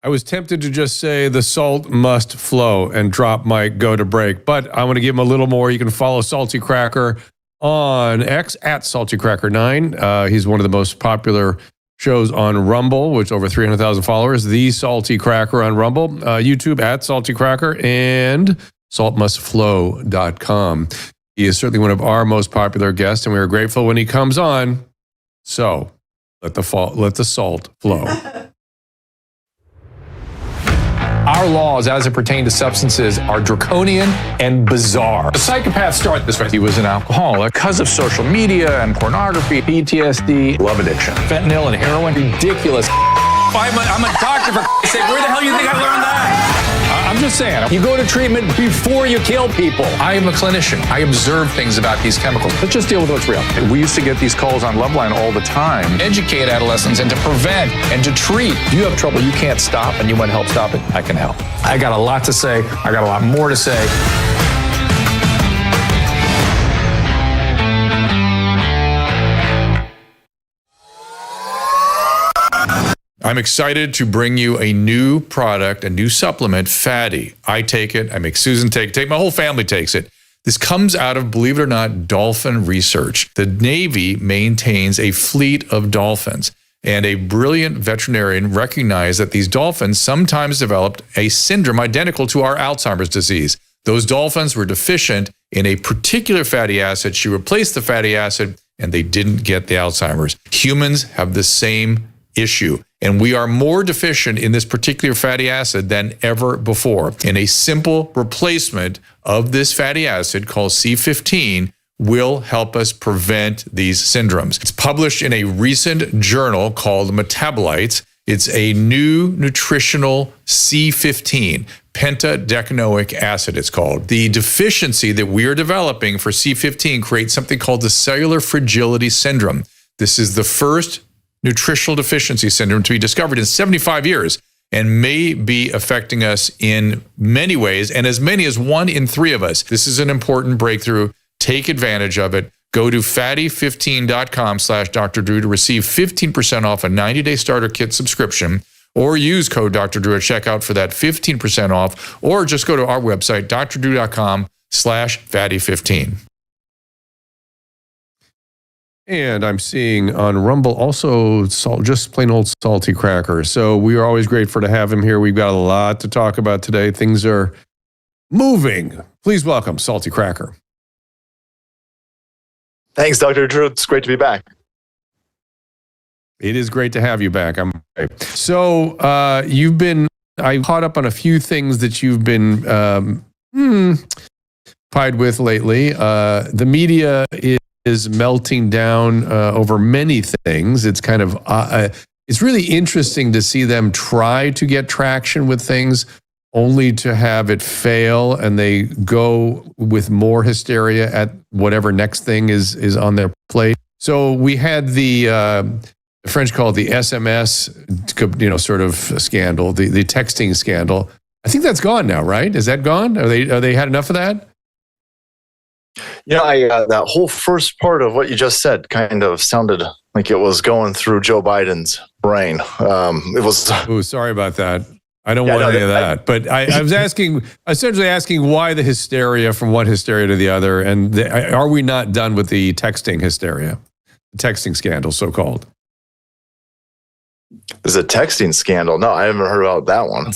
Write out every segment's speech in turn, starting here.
I was tempted to just say the salt must flow and drop my go to break, but I want to give him a little more. You can follow Salty Cracker on X at SaltyCracker9. He's one of the most popular shows on Rumble, which over 300,000 followers. The Salty Cracker on Rumble. YouTube at Salty Cracker and saltmustflow.com. He is certainly one of our most popular guests, and we are grateful when he comes on. So let the salt flow. Our laws, as it pertains to substances, are draconian and bizarre. The psychopaths start this way. He was an alcoholic because of social media and pornography, PTSD, love addiction, fentanyl and heroin. Ridiculous. I'm a doctor, for sake. Where the hell do you think I learned that? I'm just saying, you go to treatment before you kill people. I am a clinician. I observe things about these chemicals. Let's just deal with what's real. We used to get these calls on Loveline all the time. Educate adolescents and to prevent and to treat. If you have trouble you can't stop and you want help stop it, I can help. I got a lot to say. I got a lot more to say. I'm excited to bring you a new product, a new supplement, Fatty. I take it. I make Susan take it. My whole family takes it. This comes out of, believe it or not, dolphin research. The Navy maintains a fleet of dolphins, and a brilliant veterinarian recognized that these dolphins sometimes developed a syndrome identical to our Alzheimer's disease. Those dolphins were deficient in a particular fatty acid. She replaced the fatty acid, and they didn't get the Alzheimer's. Humans have the same issue. And we are more deficient in this particular fatty acid than ever before. And a simple replacement of this fatty acid called C15 will help us prevent these syndromes. It's published in a recent journal called Metabolites. It's a new nutritional C15, pentadecanoic acid it's called. The deficiency that we are developing for C15 creates something called the cellular fragility syndrome. This is the first nutritional deficiency syndrome to be discovered in 75 years and may be affecting us in many ways, and as many as 1 in 3 of us. This is an important breakthrough. Take advantage of it. Go to fatty15.com/Dr. Drew to receive 15% off a 90-day starter kit subscription, or use code Dr. Drew at checkout for that 15% off, or just go to our website, drdrew.com/fatty15. And I'm seeing on Rumble also just plain old Salty Cracker. So we are always grateful to have him here. We've got a lot to talk about today. Things are moving. Please welcome Salty Cracker. Thanks, Dr. Drew. It's great to be back. It is great to have you back. So I caught up on a few things that you've been pied with lately. The media is melting down over many things. It's kind of it's really interesting to see them try to get traction with things only to have it fail, and they go with more hysteria at whatever next thing is on their plate. So we had the French call it the SMS, sort of scandal, the texting scandal. I think that's gone now, right? Is that gone? Are they had enough of that? That whole first part of what you just said kind of sounded like it was going through Joe Biden's brain. It was. Oh, sorry about that. I don't want any of that. But I was essentially asking why the hysteria, from one hysteria to the other, and are we not done with the texting hysteria, the texting scandal, so-called? There's a texting scandal. No, I haven't heard about that one.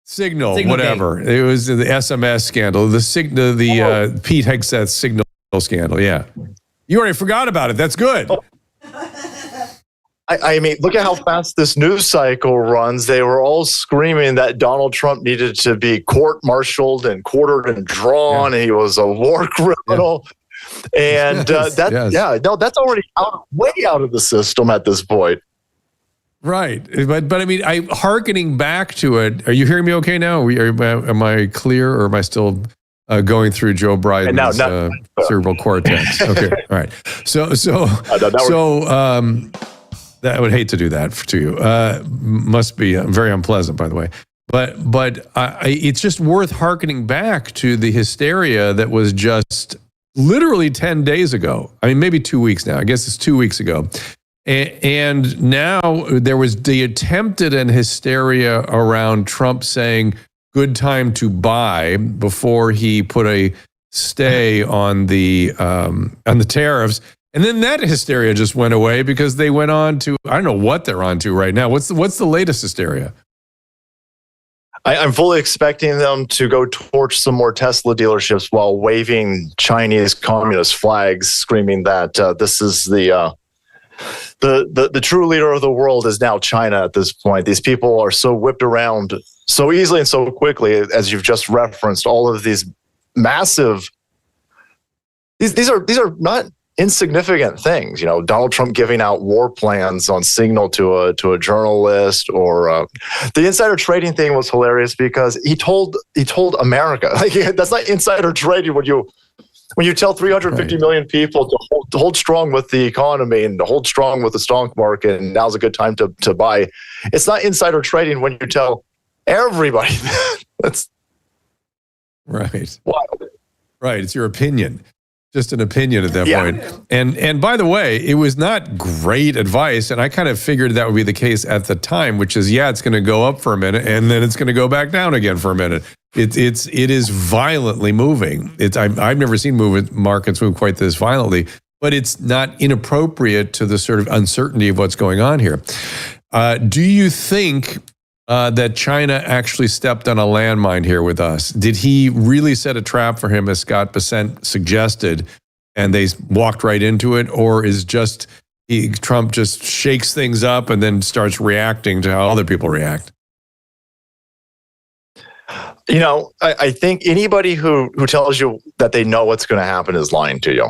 Signal, whatever. It was the SMS scandal, the Pete Hegseth Signal scandal. Yeah, you already forgot about it. That's good. I mean, look at how fast this news cycle runs. They were all screaming that Donald Trump needed to be court-martialed and quartered and drawn. Yeah. And he was a war criminal. Yeah. And that's already way out of the system at this point. Right. But I mean, hearkening back to it, are you hearing me okay now? Am I clear, or am I still going through Joe Biden's cerebral cortex? Okay. All right. I would hate to do that to you. Must be very unpleasant, by the way. But it's just worth hearkening back to the hysteria that was just literally 10 days ago. I mean, maybe 2 weeks now. I guess it's 2 weeks ago. And now there was the attempted and hysteria around Trump saying good time to buy before he put a stay on the tariffs. And then that hysteria just went away because they went on to, I don't know what they're on to right now. What's the latest hysteria? I'm fully expecting them to go torch some more Tesla dealerships while waving Chinese communist flags, screaming that this is the true leader of the world is now China at this point. These people are so whipped around so easily and so quickly, as you've just referenced, all of these massive, these are not insignificant things. You know, Donald Trump giving out war plans on Signal to a journalist, or the insider trading thing was hilarious because he told America, like, that's not insider trading when you tell 350 million people to hold strong with the economy and to hold strong with the stock market, and now's a good time to buy. It's not insider trading when you tell everybody. That's right. wild. Right. It's your opinion. Just an opinion at that point. And by the way, it was not great advice. And I kind of figured that would be the case at the time, which is, it's going to go up for a minute and then it's going to go back down again for a minute. It is violently moving. I've never seen markets move quite this violently, but it's not inappropriate to the sort of uncertainty of what's going on here. Do you think that China actually stepped on a landmine here with us? Did he really set a trap for him, as Scott Bessent suggested, and they walked right into it? Or is Trump just shakes things up and then starts reacting to how other people react? You know, I think anybody who tells you that they know what's going to happen is lying to you.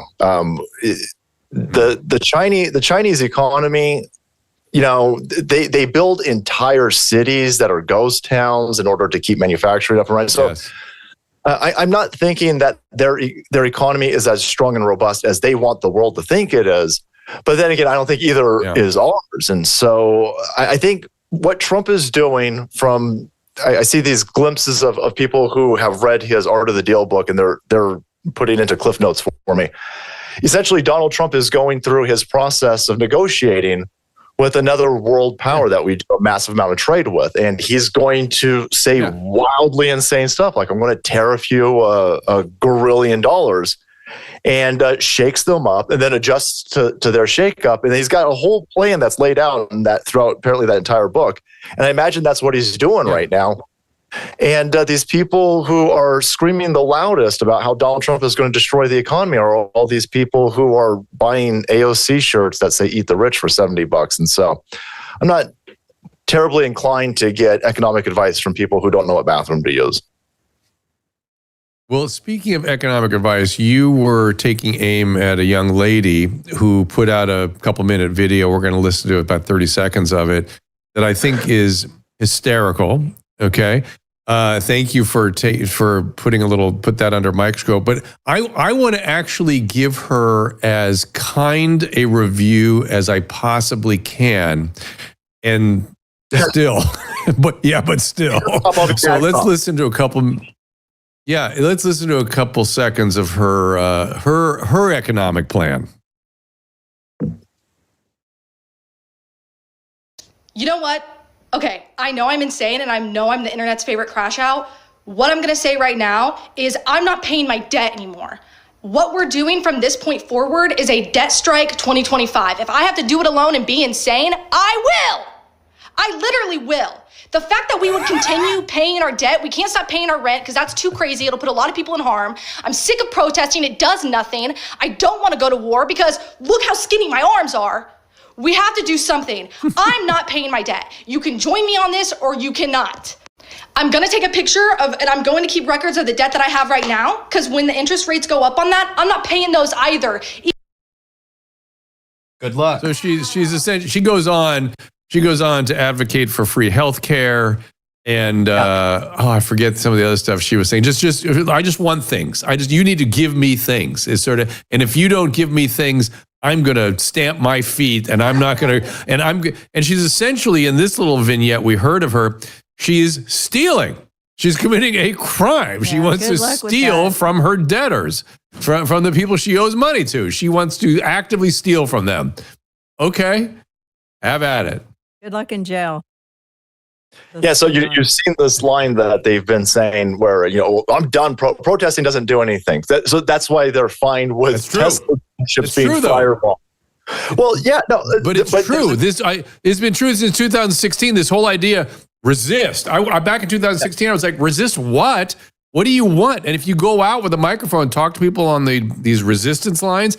The Chinese economy, you know, they build entire cities that are ghost towns in order to keep manufacturing up and running. So Yes. I'm not thinking that their economy is as strong and robust as they want the world to think it is. But then again, I don't think either is ours. And so I think what Trump is doing I see these glimpses of people who have read his Art of the Deal book, and they're putting into Cliff Notes for me. Essentially, Donald Trump is going through his process of negotiating with another world power that we do a massive amount of trade with. And he's going to say wildly insane stuff like, I'm going to tariff you $1 gazillion, and shakes them up and then adjusts to their shakeup. And he's got a whole plan that's laid out in that throughout apparently that entire book. And I imagine that's what he's doing right now. And these people who are screaming the loudest about how Donald Trump is going to destroy the economy are all these people who are buying AOC shirts that say "Eat the Rich" for $70. And so I'm not terribly inclined to get economic advice from people who don't know what bathroom to use. Well, speaking of economic advice, you were taking aim at a young lady who put out a couple-minute video. We're going to listen to about 30 seconds of it that I think is hysterical. Okay. Thank you for put that under microscope. But I want to actually give her as kind a review as I possibly can. And still, but still. So let's listen to a couple. Yeah, let's listen to a couple seconds of her economic plan. You know what? Okay, I know I'm insane and I know I'm the internet's favorite crash out. What I'm gonna say right now is I'm not paying my debt anymore. What we're doing from this point forward is a debt strike 2025. If I have to do it alone and be insane, I will. I literally will. The fact that we would continue paying our debt, we can't stop paying our rent because that's too crazy. It'll put a lot of people in harm. I'm sick of protesting. It does nothing. I don't want to go to war because look how skinny my arms are. We have to do something. I'm not paying my debt. You can join me on this or you cannot. I'm gonna take a picture of, and I'm going to keep records of the debt that I have right now, because when the interest rates go up on that, I'm not paying those either. Good luck. So she's essentially, she goes on to advocate for free health care and I forget some of the other stuff she was saying. Just I just want things. You need to give me things. It's sort of, and if you don't give me things, I'm going to stamp my feet and I'm not going to, and she's essentially in this little vignette we heard of her, she's stealing. She's committing a crime. She wants to steal from her debtors, from the people she owes money to. She wants to actively steal from them. Okay, have at it. Good luck in jail. Yeah, so you've seen this line that they've been saying where, I'm done. Protesting doesn't do anything. So that's why they're fine with Tesla ships being fireball. Well, yeah, no. But it's true. It's been true since 2016, this whole idea, resist. Back in 2016, I was like, resist what? What do you want? And if you go out with a microphone and talk to people on these resistance lines,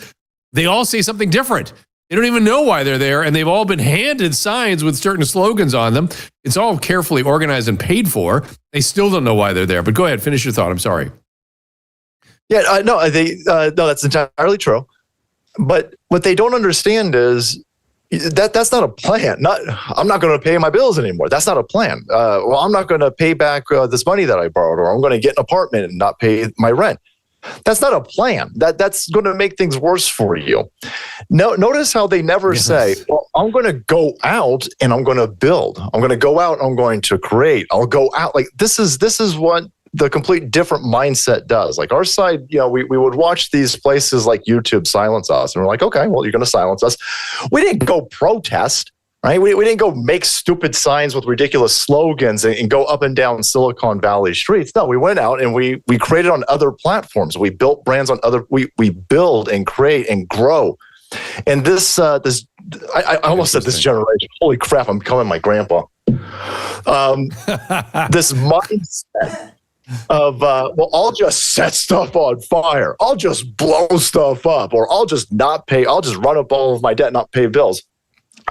they all say something different. They don't even know why they're there, and they've all been handed signs with certain slogans on them. It's all carefully organized and paid for. They still don't know why they're there. But go ahead, finish your thought. I'm sorry. Yeah, no, that's entirely true. But what they don't understand is that's not a plan. I'm not going to pay my bills anymore. That's not a plan. Well, I'm not going to pay back this money that I borrowed, or I'm going to get an apartment and not pay my rent. That's not a plan. That's going to make things worse for you. Notice how they never say, well, I'm going to go out and I'm going to build. I'm going to go out and I'm going to create. I'll go out. Like this is what the complete different mindset does. Like our side, we would watch these places like YouTube silence us. And we're like, okay, well, you're going to silence us. We didn't go protest. Right? We didn't go make stupid signs with ridiculous slogans and go up and down Silicon Valley streets. No, we went out and we created on other platforms. We built brands on we build and create and grow. And this I almost said this generation. Holy crap, I'm becoming my grandpa. This mindset of I'll just set stuff on fire. I'll just blow stuff up, or I'll just not pay. I'll just run up all of my debt, not pay bills.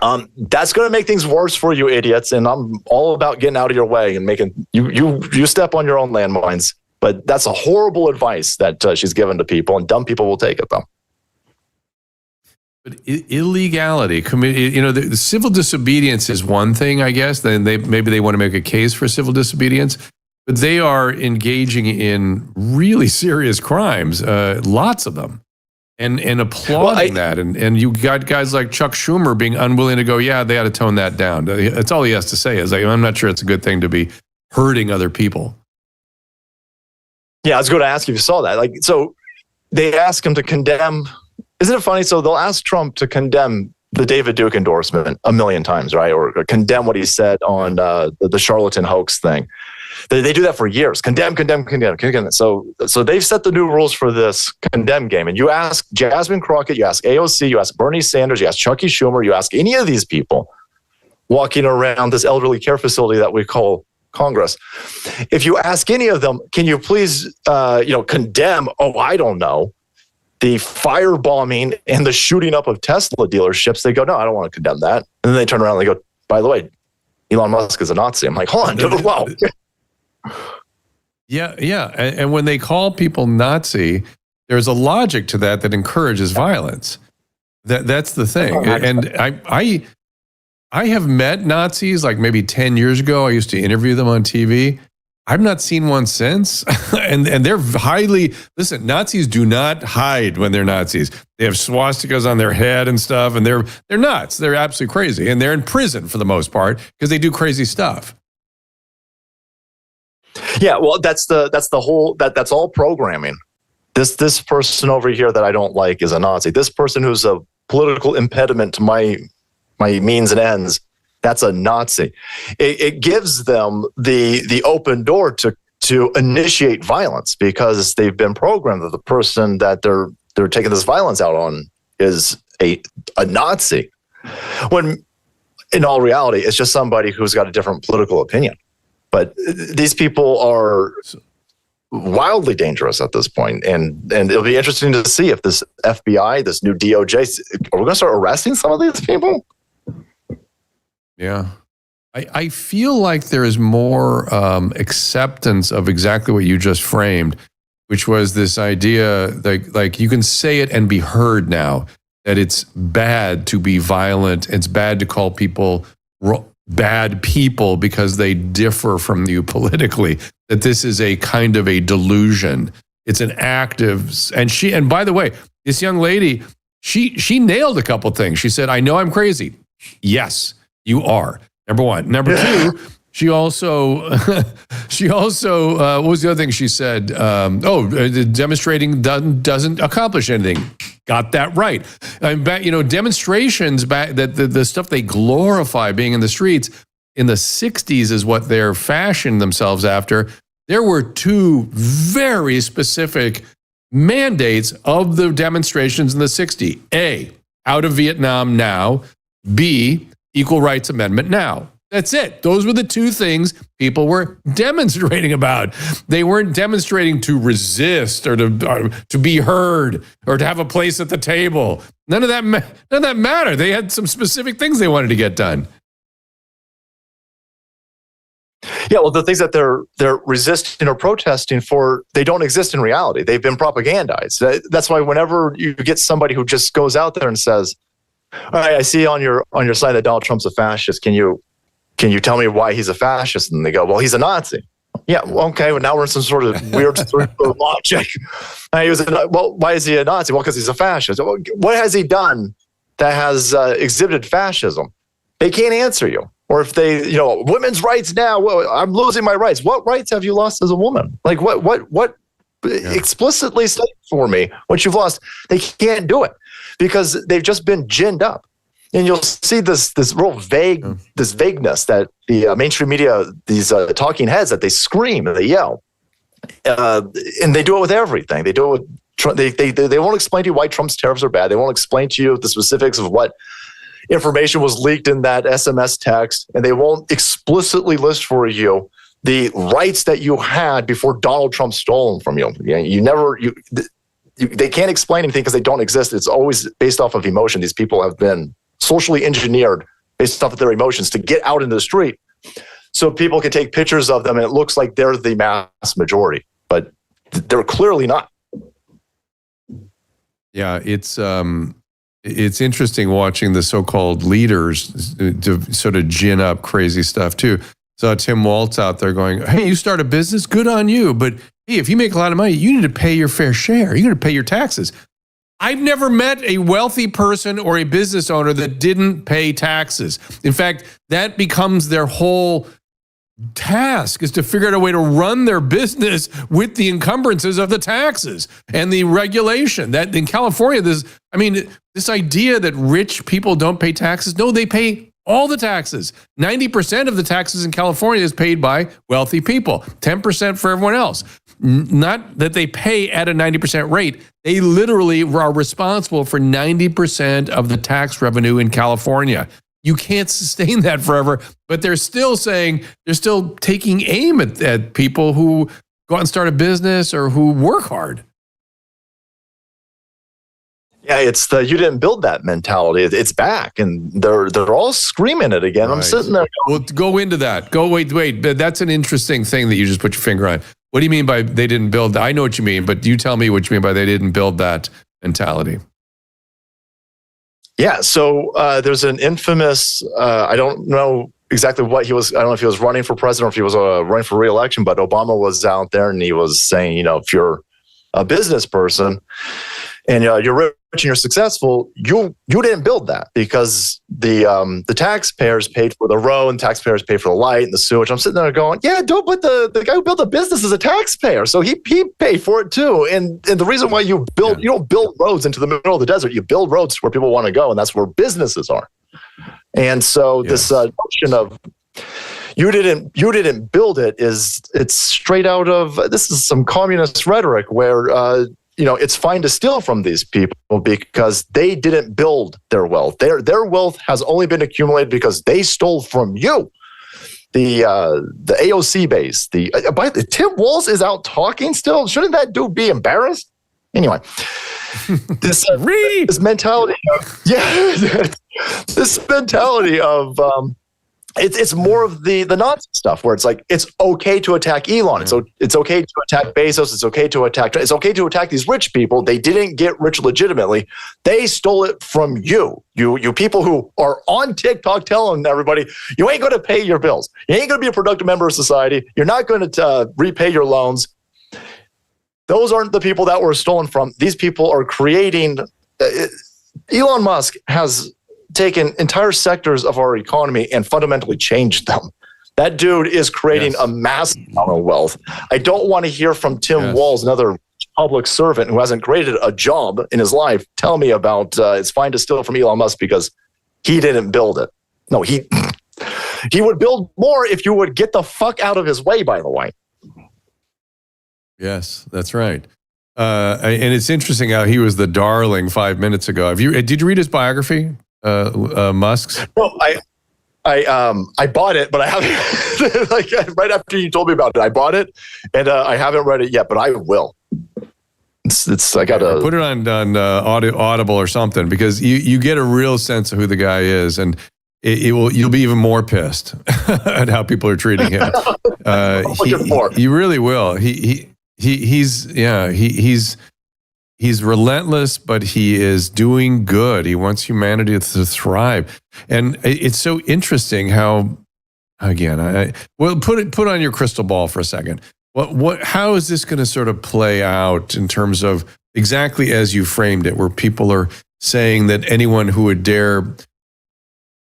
That's going to make things worse for you idiots, and I'm all about getting out of your way and making you step on your own landmines. But that's a horrible advice that she's given to people, and dumb people will take it, though. But illegality, the civil disobedience is one thing, I guess. Then maybe they want to make a case for civil disobedience, but they are engaging in really serious crimes, lots of them. And applauding that. And you got guys like Chuck Schumer being unwilling to go, yeah, they ought to tone that down. That's all he has to say is, like, I'm not sure it's a good thing to be hurting other people. Yeah, I was going to ask you if you saw that. Like, so they ask him to condemn. Isn't it funny? So they'll ask Trump to condemn the David Duke endorsement 1 million times, right? Or condemn what he said on the charlatan hoax thing. They do that for years. Condemn. So they've set the new rules for this condemn game. And you ask Jasmine Crockett, you ask AOC, you ask Bernie Sanders, you ask Chucky Schumer, you ask any of these people walking around this elderly care facility that we call Congress. If you ask any of them, can you please, condemn, I don't know, the firebombing and the shooting up of Tesla dealerships? They go, no, I don't want to condemn that. And then they turn around and they go, by the way, Elon Musk is a Nazi. I'm like, hold on, dude, wow. Yeah. And when they call people Nazi, there's a logic to that encourages violence. That's the thing. And I have met Nazis like maybe 10 years ago. I used to interview them on TV. I've not seen one since. and they're listen, Nazis do not hide when they're Nazis. They have swastikas on their head and stuff, and they're nuts. They're absolutely crazy. And they're in prison for the most part because they do crazy stuff. Yeah, well, that's all programming. This person over here that I don't like is a Nazi. This person who's a political impediment to my means and ends, that's a Nazi. It gives them the open door to initiate violence because they've been programmed that the person that they're taking this violence out on is a Nazi. When in all reality, it's just somebody who's got a different political opinion. But these people are wildly dangerous at this point, and it'll be interesting to see if this FBI, this new DOJ, are we going to start arresting some of these people? Yeah. I feel like there is more acceptance of exactly what you just framed, which was this idea that like you can say it and be heard now, that it's bad to be violent. It's bad to call people bad people because they differ from you politically, that this is a kind of a delusion. It's an active, and by the way, this young lady, she nailed a couple things. She said, I know I'm crazy. Yes, you are. Number one. Number two, She also, what was the other thing she said? Demonstrating doesn't accomplish anything. Got that right. Demonstrations back, that the stuff they glorify being in the streets in the 60s is what they're fashioned themselves after. There were two very specific mandates of the demonstrations in the 60s. A, out of Vietnam now. B, equal rights amendment now. That's it. Those were the two things people were demonstrating about. They weren't demonstrating to resist or to be heard or to have a place at the table. None of that mattered. They had some specific things they wanted to get done. Yeah, well, the things that they're resisting or protesting for, they don't exist in reality. They've been propagandized. That's why whenever you get somebody who just goes out there and says, "All right, I see on your side that Donald Trump's a fascist. Can you tell me why he's a fascist?" And they go, "Well, he's a Nazi." Yeah, well, okay. Well, now we're in some sort of weird logic. Well, why is he a Nazi? Well, because he's a fascist. What has he done that has exhibited fascism? They can't answer you. Or if they, women's rights now, well, I'm losing my rights. What rights have you lost as a woman? Like what explicitly state for me what you've lost? They can't do it because they've just been ginned up. And you'll see this real this vagueness that the mainstream media, these talking heads, that they scream and they yell, and they do it with everything. They do it with Trump. They won't explain to you why Trump's tariffs are bad. They won't explain to you the specifics of what information was leaked in that SMS text, and they won't explicitly list for you the rights that you had before Donald Trump stole them from you. They can't explain anything because they don't exist. It's always based off of emotion. These people have been socially engineered based off of their emotions to get out into the street so people can take pictures of them and it looks like they're the mass majority, but they're clearly not. Yeah, it's interesting watching the so-called leaders to sort of gin up crazy stuff too. So Tim Waltz out there going, "Hey, you start a business, good on you, but hey, if you make a lot of money, you need to pay your fair share. You need to pay your taxes." I've never met a wealthy person or a business owner that didn't pay taxes. In fact, that becomes their whole task, is to figure out a way to run their business with the encumbrances of the taxes and the regulation. That in California, this idea that rich people don't pay taxes, no, they pay all the taxes. 90% of the taxes in California is paid by wealthy people, 10% for everyone else. Not that they pay at a 90% rate. They literally are responsible for 90% of the tax revenue in California. You can't sustain that forever, but they're still taking aim at people who go out and start a business or who work hard. Yeah, it's the "you didn't build that" mentality. It's back, and they're all screaming it again. Right. I'm sitting there. Well, go into that. Wait. But that's an interesting thing that you just put your finger on. What do you mean by they didn't build that? I know what you mean, but you tell me what you mean by they didn't build that mentality. Yeah, so there's an infamous, I don't know exactly what he was, I don't know if he was running for president or if he was running for re-election, but Obama was out there and he was saying, if you're a business person and you're rich and you're successful, you didn't build that because the taxpayers paid for the road and taxpayers paid for the light and the sewage. I'm sitting there going, yeah, but the guy who built the business is a taxpayer, so he paid for it too. And the reason why you don't build roads into the middle of the desert, you build roads where people want to go, and that's where businesses are. And so this notion of you didn't build it's straight out of, this is some communist rhetoric where it's fine to steal from these people because they didn't build their wealth. Their wealth has only been accumulated because they stole from you. The AOC base. The Tim Walz is out talking still. Shouldn't that dude be embarrassed? Anyway, this mentality. This mentality of. It's more of the Nazi stuff where it's like it's okay to attack Elon. It's okay to attack Bezos. It's okay to attack these rich people. They didn't get rich legitimately. They stole it from you. You people who are on TikTok telling everybody you ain't going to pay your bills. You ain't going to be a productive member of society. You're not going to repay your loans. Those aren't the people that were stolen from. These people are creating. Elon Musk has taken entire sectors of our economy and fundamentally changed them. That dude is creating a massive amount of wealth. I don't want to hear from Tim Walz, another public servant who hasn't created a job in his life, tell me about it's fine to steal from Elon Musk because he didn't build it. No, he would build more if you would get the fuck out of his way, by the way. Yes, that's right. And it's interesting how he was the darling 5 minutes ago. Did you read his biography, Musk's? No, I bought it, but I haven't. Like right after you told me about it, I bought it, and I haven't read it yet, but I will. It's I gotta put it on Audible or something, because you get a real sense of who the guy is, and you'll be even more pissed at how people are treating him. You really will. He's relentless, but he is doing good. He wants humanity to thrive, and it's so interesting how, again, put on your crystal ball for a second. How is this going to sort of play out in terms of exactly as you framed it, where people are saying that anyone who would dare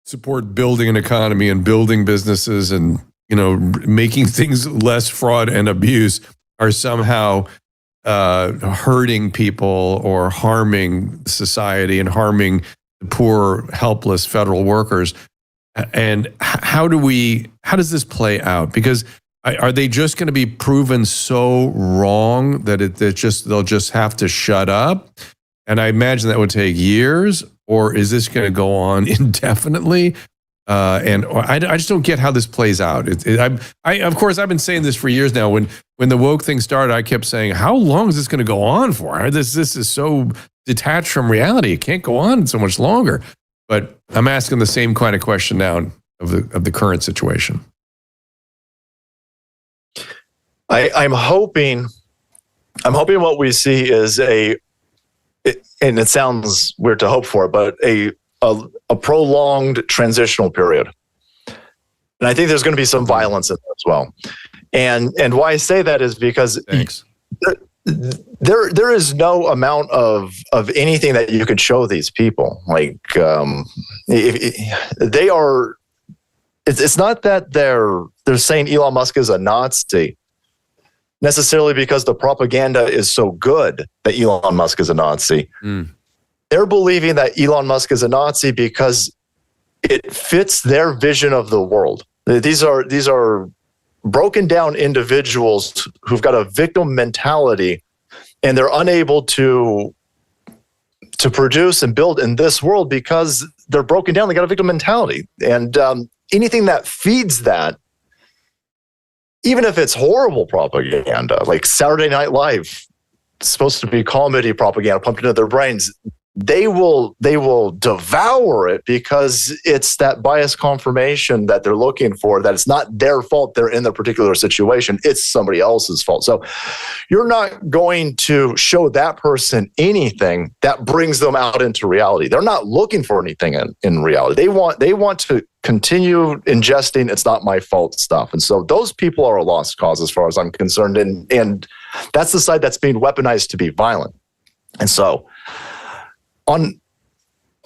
support building an economy and building businesses and, making things less fraud and abuse are somehow hurting people or harming society and harming the poor, helpless federal workers? And how does this play out? Because are they just going to be proven so wrong that they'll just have to shut up? And I imagine that would take years, or is this going to go on indefinitely? And I just don't get how this plays out. Of course, I've been saying this for years now. When the woke thing started, I kept saying, how long is this going to go on for? This is so detached from reality. It can't go on so much longer. But I'm asking the same kind of question now of the current situation. I'm hoping what we see is and it sounds weird to hope for, but a prolonged transitional period. And I think there's going to be some violence in there as well. And why I say that is because there is no amount of anything that you could show these people. Like they are, it's not that they're saying Elon Musk is a Nazi necessarily because the propaganda is so good that Elon Musk is a Nazi. They're believing that Elon Musk is a Nazi because it fits their vision of the world. These are broken down individuals who've got a victim mentality, and they're unable to produce and build in this world because they're broken down. They got a victim mentality, and anything that feeds that, even if it's horrible propaganda, like Saturday Night Live, it's supposed to be comedy propaganda pumped into their brains, they will devour it because it's that bias confirmation that they're looking for, that it's not their fault they're in their particular situation, it's somebody else's fault. So you're not going to show that person anything that brings them out into reality. They're not looking for anything in reality. They want to continue ingesting it's not my fault stuff. And so those people are a lost cause as far as I'm concerned. And that's the side that's being weaponized to be violent. And so on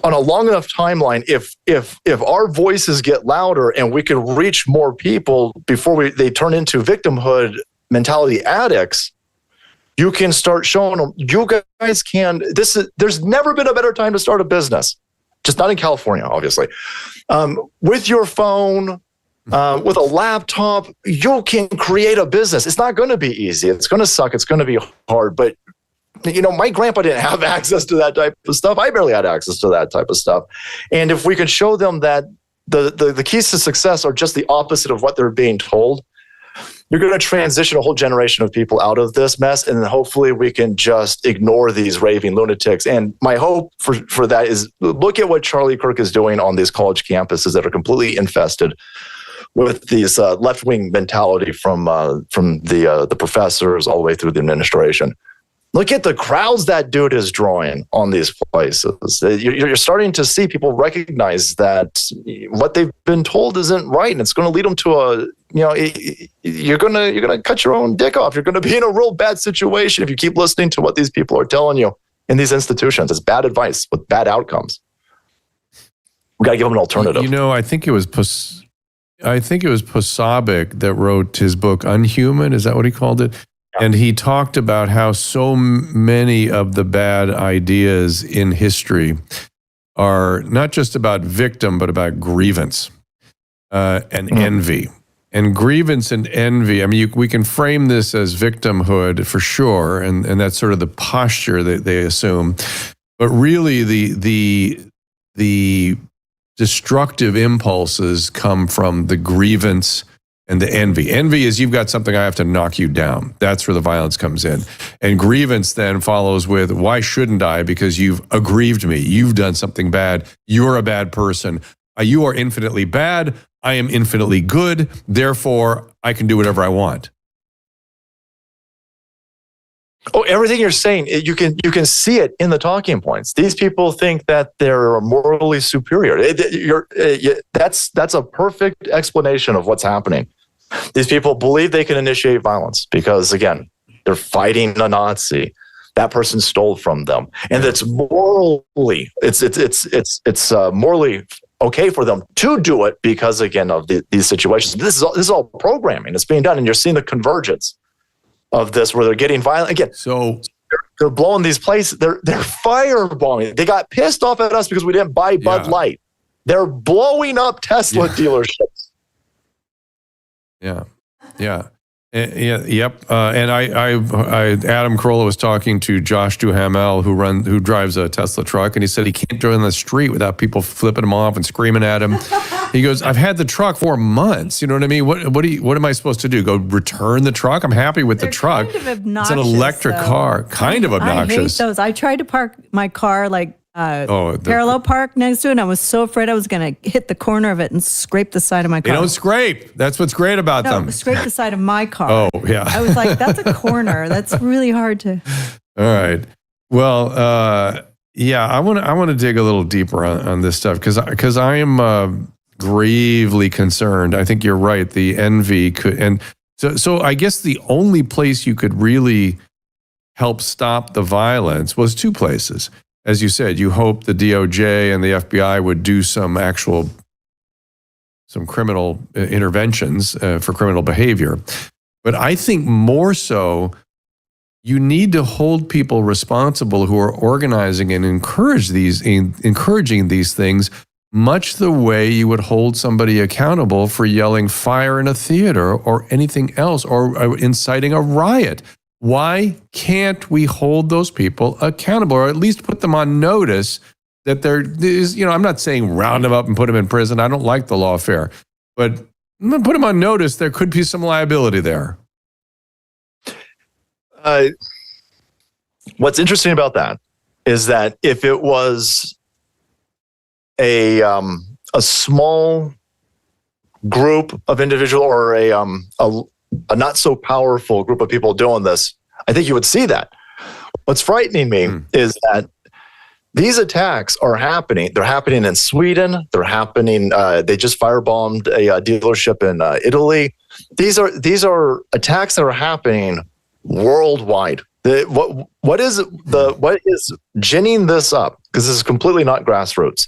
a long enough timeline, if our voices get louder and we can reach more people before they turn into victimhood mentality addicts, you can start showing them, you guys can, there's never been a better time to start a business. Just not in California, obviously. With your phone, with a laptop, you can create a business. It's not going to be easy. It's going to suck. It's going to be hard. But, my grandpa didn't have access to that type of stuff. I barely had access to that type of stuff. And if we can show them that the keys to success are just the opposite of what they're being told, you're going to transition a whole generation of people out of this mess, and then hopefully we can just ignore these raving lunatics. And my hope for that is, look at what Charlie Kirk is doing on these college campuses that are completely infested with these left-wing mentality from the professors all the way through the administration. Look at the crowds that dude is drawing on these places. You're starting to see people recognize that what they've been told isn't right, and it's going to lead them to you're going to cut your own dick off. You're going to be in a real bad situation if you keep listening to what these people are telling you in these institutions. It's bad advice with bad outcomes. We got to give them an alternative. I think it was I think it was Posobiec that wrote his book Unhuman. Is that what he called it? And he talked about how so many of the bad ideas in history are not just about victim, but about grievance and envy. And grievance and envy, I mean, we can frame this as victimhood for sure, and that's sort of the posture that they assume. But really, the destructive impulses come from the grievance and the envy. Envy is you've got something, I have to knock you down. That's where the violence comes in. And grievance then follows with, why shouldn't I? Because you've aggrieved me. You've done something bad. You're a bad person. You are infinitely bad. I am infinitely good. Therefore, I can do whatever I want. Oh, everything you're saying, you can see it in the talking points. These people think that they're morally superior. That's a perfect explanation of what's happening. These people believe they can initiate violence because, again, they're fighting a Nazi. That person stole from them, and it's morally, it's morally okay for them to do it because, again, of these situations. This is all programming. It's being done, and you're seeing the convergence of this where they're getting violent again. So they're blowing these places. They're firebombing. They got pissed off at us because we didn't buy Bud Light. They're blowing up Tesla dealerships. Yeah. Yep. And I Adam Carolla was talking to Josh Duhamel, who drives a Tesla truck, and he said he can't drive on the street without people flipping him off and screaming at him. He goes, I've had the truck for months. You know what I mean? What am I supposed to do? Go return the truck? I'm happy with the truck. Kind of obnoxious, it's an electric car. Kind of obnoxious. I hate those. I tried to park my car parallel park next to it, and I was so afraid I was going to hit the corner of it and scrape the side of my car. They don't scrape. That's what's great about them. Scrape the side of my car. Oh, yeah. I was like, that's a corner. That's really hard to. All right. Well, I want to dig a little deeper on this stuff because I am gravely concerned. I think you're right. The envy could, and so I guess the only place you could really help stop the violence was two places. As you said, you hope the DOJ and the FBI would do some criminal interventions for criminal behavior. But I think more so, you need to hold people responsible who are organizing and encouraging these things, much the way you would hold somebody accountable for yelling fire in a theater or anything else, or inciting a riot. Why can't we hold those people accountable, or at least put them on notice that there is, I'm not saying round them up and put them in prison. I don't like the lawfare, but put them on notice. There could be some liability there. What's interesting about that is that if it was a small group of individuals or a not so powerful group of people doing this, I think you would see that. What's frightening me is that these attacks are happening. They're happening in Sweden. They're happening. They just firebombed a dealership in Italy. These are attacks that are happening worldwide. What is ginning this up? Because this is completely not grassroots.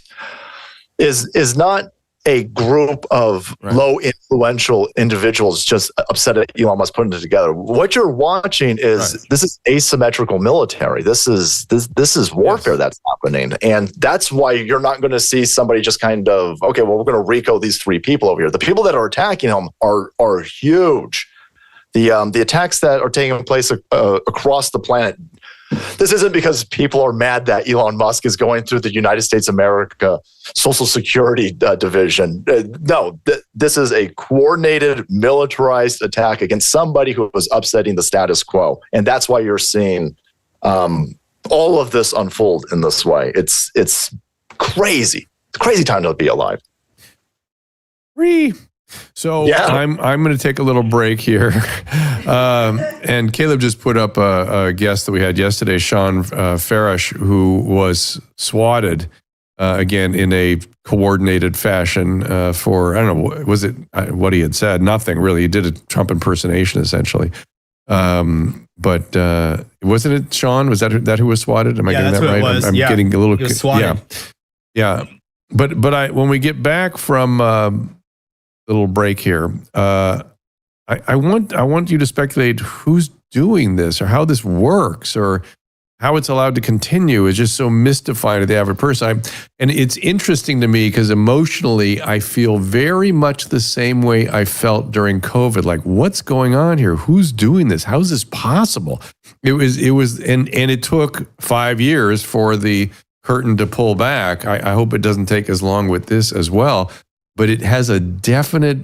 Is not a group of low influential individuals just upset at Elon Musk putting it together. What you're watching is this is asymmetrical military. This is warfare that's happening. And that's why you're not going to see somebody just kind of, okay, well, we're going to RICO these three people over here. The people that are attacking him are huge. The attacks that are taking place across the planet, this isn't because people are mad that Elon Musk is going through the United States of America Social Security division. No, this is a coordinated, militarized attack against somebody who was upsetting the status quo. And that's why you're seeing all of this unfold in this way. It's crazy. It's a crazy time to be alive. So I'm going to take a little break here. And Caleb just put up a guest that we had yesterday, Sean Farish, who was swatted again in a coordinated fashion for, I don't know, was it what he had said? Nothing really. He did a Trump impersonation essentially. But wasn't it Sean? Was that who was swatted? Am I getting that right? I'm getting a little. Yeah. But when we get back from little break here. I want you to speculate who's doing this or how this works or how it's allowed to continue is just so mystifying to the average person. And it's interesting to me because emotionally, I feel very much the same way I felt during COVID. Like, what's going on here? Who's doing this? How is this possible? It was, and it took 5 years for the curtain to pull back. I hope it doesn't take as long with this as well, but it has a definite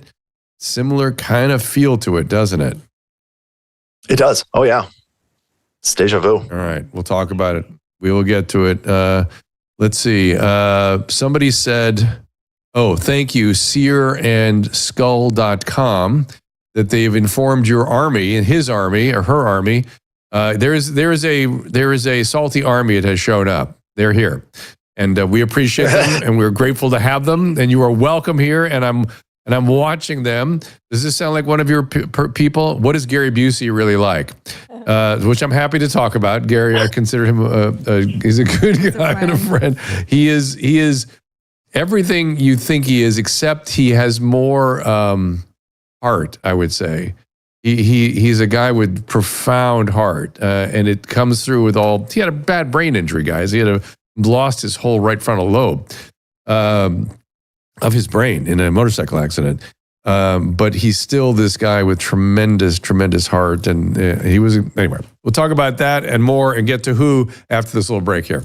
similar kind of feel to it, doesn't it? It does. Oh, yeah. It's deja vu. All right. We'll talk about it. We will get to it. Let's see. Somebody said, oh, thank you, searandskull.com, that they've informed your army and his army or her army. There is a salty army that has shown up. They're here. And we appreciate them and we're grateful to have them. And you are welcome here. And I'm watching them. Does this sound like one of your people? What is Gary Busey really like? Which I'm happy to talk about. Gary, I consider him he's a good guy and a friend. He is everything you think he is, except he has more heart, I would say. He's a guy with profound heart, and it comes through with all. He had a bad brain injury, guys. He had lost his whole right frontal lobe of his brain in a motorcycle accident. But he's still this guy with tremendous, tremendous heart. And anyway, we'll talk about that and more and get to who after this little break here.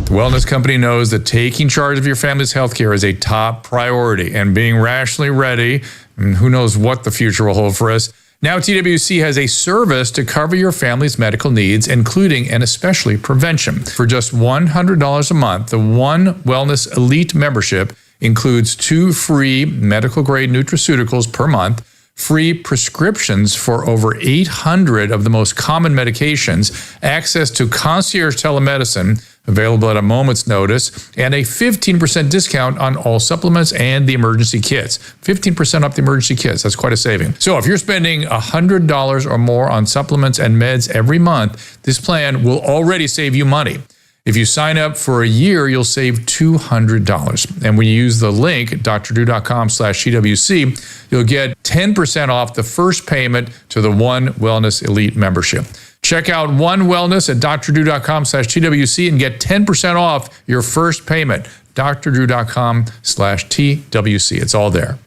The Wellness Company knows that taking charge of your family's healthcare is a top priority, and being rationally ready, and who knows what the future will hold for us. Now, TWC has a service to cover your family's medical needs, including and especially prevention. For just $100 a month, the One Wellness Elite membership includes 2 free medical-grade nutraceuticals per month, free prescriptions for over 800 of the most common medications, access to concierge telemedicine, available at a moment's notice, and a 15% discount on all supplements and the emergency kits. 15% off the emergency kits. That's quite a saving. So if you're spending $100 or more on supplements and meds every month, this plan will already save you money. If you sign up for a year, you'll save $200. And when you use the link, drdrew.com/TWC, you'll get 10% off the first payment to the One Wellness Elite membership. Check out One Wellness at drdrew.com/TWC and get 10% off your first payment. drdrew.com/TWC. It's all there.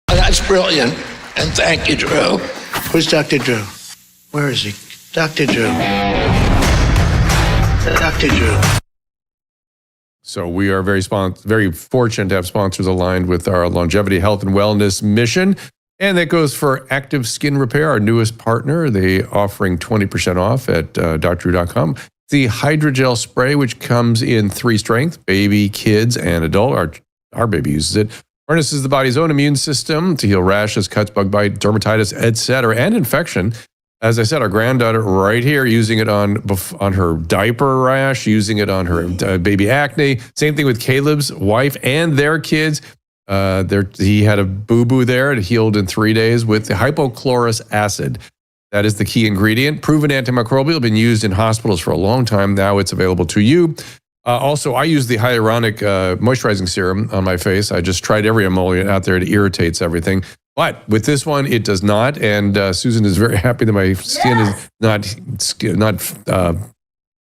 That's brilliant. And thank you, Drew. Where's Dr. Drew? Where is he? Dr. Drew. Dr. Drew. So we are very fortunate to have sponsors aligned with our longevity, health, and wellness mission. And that goes for Active Skin Repair, our newest partner. They offering 20% off at drdrew.com. The hydrogel spray, which comes in 3 strengths, baby, kids, and adult. Our baby uses it. Harnesses the body's own immune system to heal rashes, cuts, bug bite, dermatitis, etc., and infection. As I said, our granddaughter right here using it on her diaper rash, using it on her baby acne. Same thing with Caleb's wife and their kids. He had a boo-boo there. It healed in 3 days with the hypochlorous acid. That is the key ingredient. Proven antimicrobial, been used in hospitals for a long time. Now it's available to you. Also, I use the hyaluronic moisturizing serum on my face. I just tried every emollient out there. It irritates everything. But with this one, it does not. And Susan is very happy that my skin is not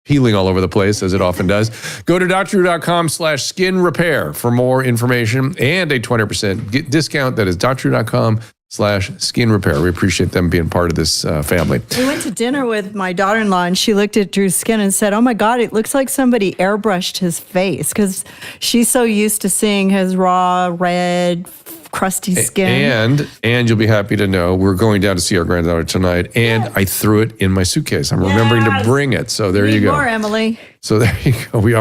peeling all over the place, as it often does. Go to drdrew.com/skin repair for more information and a 20% discount. That is drdrew.com/skin repair. We appreciate them being part of this family. We went to dinner with my daughter-in-law, and she looked at Drew's skin and said, "Oh my God, it looks like somebody airbrushed his face," because she's so used to seeing his raw, red, crusty skin. And you'll be happy to know we're going down to see our granddaughter tonight, and I threw it in my suitcase. I'm remembering to bring it, so there you go. More, Emily. So there you go. I've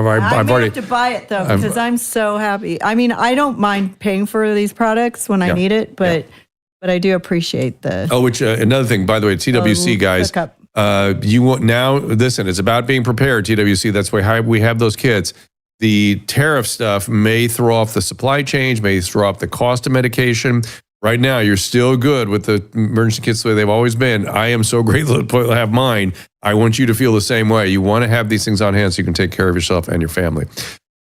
already have to buy it though, because I'm so happy. I mean, I don't mind paying for these products when I need it, but I do appreciate the. Oh, which another thing, by the way, TWC guys. You want now? Listen, it's about being prepared. TWC. That's why we have those kits. The tariff stuff may throw off the supply chain, may throw off the cost of medication. Right now, you're still good with the emergency kits the way they've always been. I am so grateful to have mine. I want you to feel the same way. You want to have these things on hand so you can take care of yourself and your family.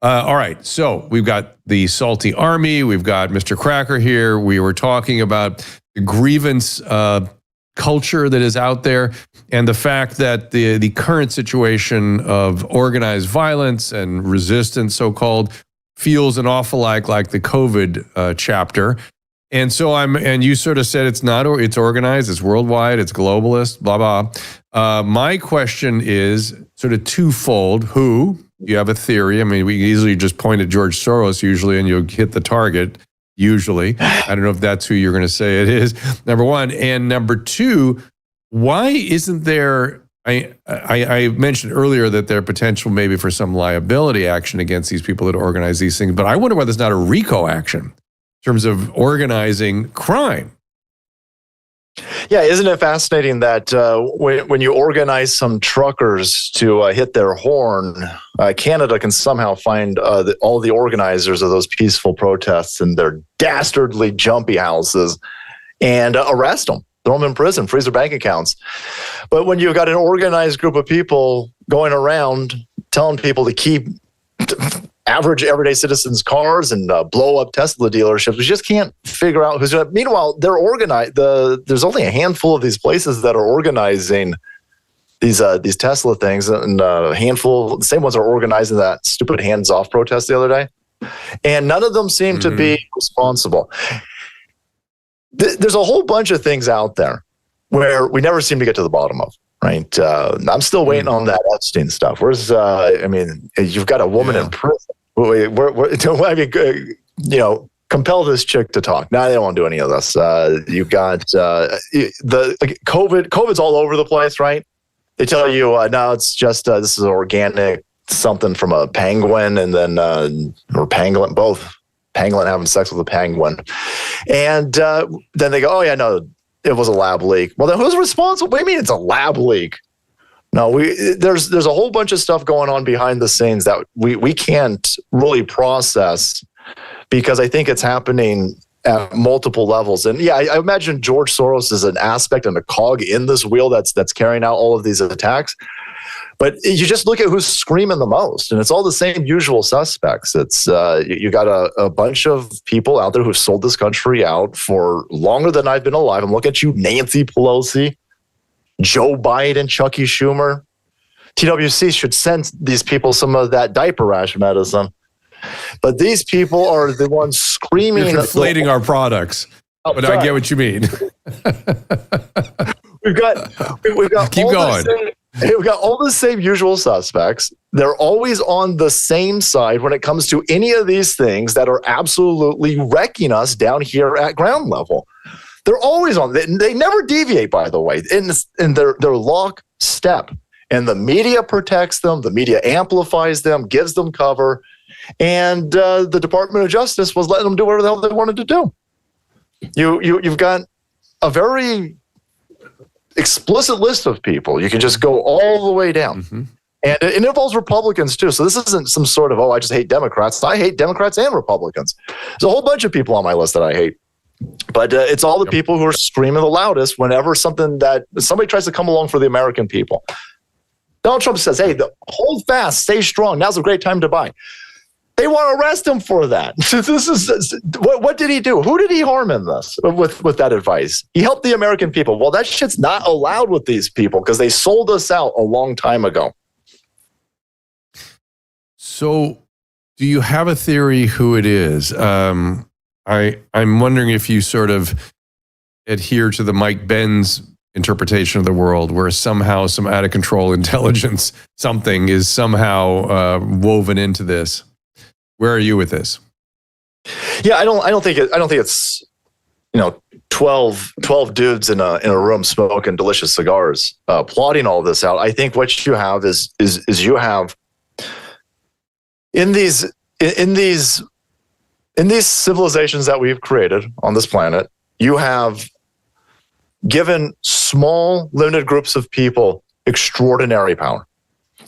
All right, so we've got the salty army. We've got Mr. Cracker here. We were talking about the grievance culture that is out there, and the fact that the current situation of organized violence and resistance, so-called, feels an awful lot like the COVID chapter. And so and you sort of said it's not, it's organized, it's worldwide, it's globalist, blah, blah. My question is sort of twofold. Who? You have a theory. I mean, we easily just point at George Soros usually and you'll hit the target, usually. I don't know if that's who you're going to say it is, number one. And number two, why isn't there, I mentioned earlier that there potential maybe for some liability action against these people that organize these things, but I wonder why there's not a RICO action in terms of organizing crime. Yeah, isn't it fascinating that when you organize some truckers to hit their horn, Canada can somehow find all the organizers of those peaceful protests in their dastardly jumpy houses and arrest them, throw them in prison, freeze their bank accounts. But when you've got an organized group of people going around telling people to keep average everyday citizens' cars and blow up Tesla dealerships, we just can't figure out who's doing it. Meanwhile, they're organized. There's only a handful of these places that are organizing these Tesla things, and a handful, the same ones are organizing that stupid hands-off protest the other day, and none of them seem to be responsible. There's a whole bunch of things out there where we never seem to get to the bottom of. Right, I'm still waiting on that Epstein stuff. Where's, I mean, you've got a woman in prison. I mean, compel this chick to talk. No, they don't want to do any of this. You've got COVID's all over the place, right? They tell you, no, it's just this is organic something from a penguin, and then or pangolin, both pangolin having sex with a penguin, and then they go, oh yeah, no, it was a lab leak. Well, then who's responsible? What do you mean it's a lab leak? No, there's a whole bunch of stuff going on behind the scenes that we can't really process, because I think it's happening at multiple levels. And yeah, I imagine George Soros is an aspect and a cog in this wheel that's carrying out all of these attacks. But you just look at who's screaming the most, and it's all the same usual suspects. It's you got a bunch of people out there who've sold this country out for longer than I've been alive. I'm looking at you, Nancy Pelosi, Joe Biden, Chucky Schumer. TWC should send these people some of that diaper rash medicine. But these people are the ones screaming. You're conflating our products. But I get what you mean. We've got keep going. We've got all the same usual suspects. They're always on the same side when it comes to any of these things that are absolutely wrecking us down here at ground level. They're always on. They never deviate, by the way. And they're lockstep. And the media protects them. The media amplifies them, gives them cover. And the Department of Justice was letting them do whatever the hell they wanted to do. You've got a very explicit list of people. You can just go all the way down. Mm-hmm. And it involves Republicans too. So this isn't some sort of, I just hate Democrats. I hate Democrats and Republicans. There's a whole bunch of people on my list that I hate. But it's all the people who are screaming the loudest whenever somebody tries to come along for the American people. Donald Trump says, hey, hold fast, stay strong. Now's a great time to buy. They want to arrest him for that. What did he do? Who did he harm in this with that advice? He helped the American people. Well, that shit's not allowed with these people because they sold us out a long time ago. So do you have a theory who it is? I'm wondering if you sort of adhere to the Mike Benz interpretation of the world, where somehow some out of control intelligence, something is somehow woven into this. Where are you with this? Yeah, I don't think it's 12 dudes in a room smoking delicious cigars, plotting all this out. I think what you have is you have in these civilizations that we've created on this planet, you have given small, limited groups of people extraordinary power.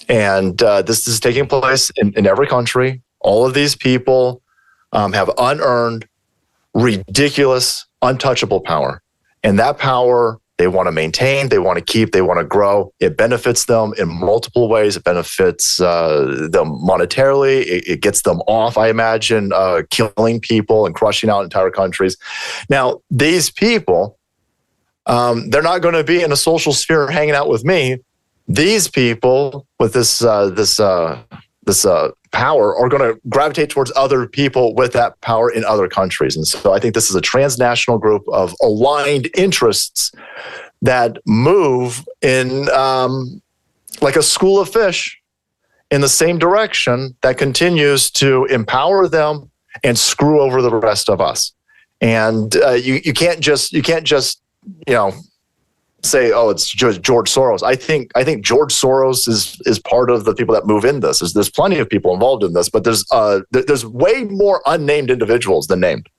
And this is taking place in every country. All of these people have unearned, ridiculous, untouchable power. And that power They want to maintain, they want to keep, they want to grow. It benefits them in multiple ways. It benefits them monetarily. It gets them off, I imagine, killing people and crushing out entire countries. Now, these people, they're not going to be in a social sphere hanging out with me. These people with this power are going to gravitate towards other people with that power in other countries. And so I think this is a transnational group of aligned interests that move in like a school of fish in the same direction that continues to empower them and screw over the rest of us. And you can't just say, oh, it's just George Soros. I think George Soros is part of the people that move in this. There's plenty of people involved in this, but there's way more unnamed individuals than named.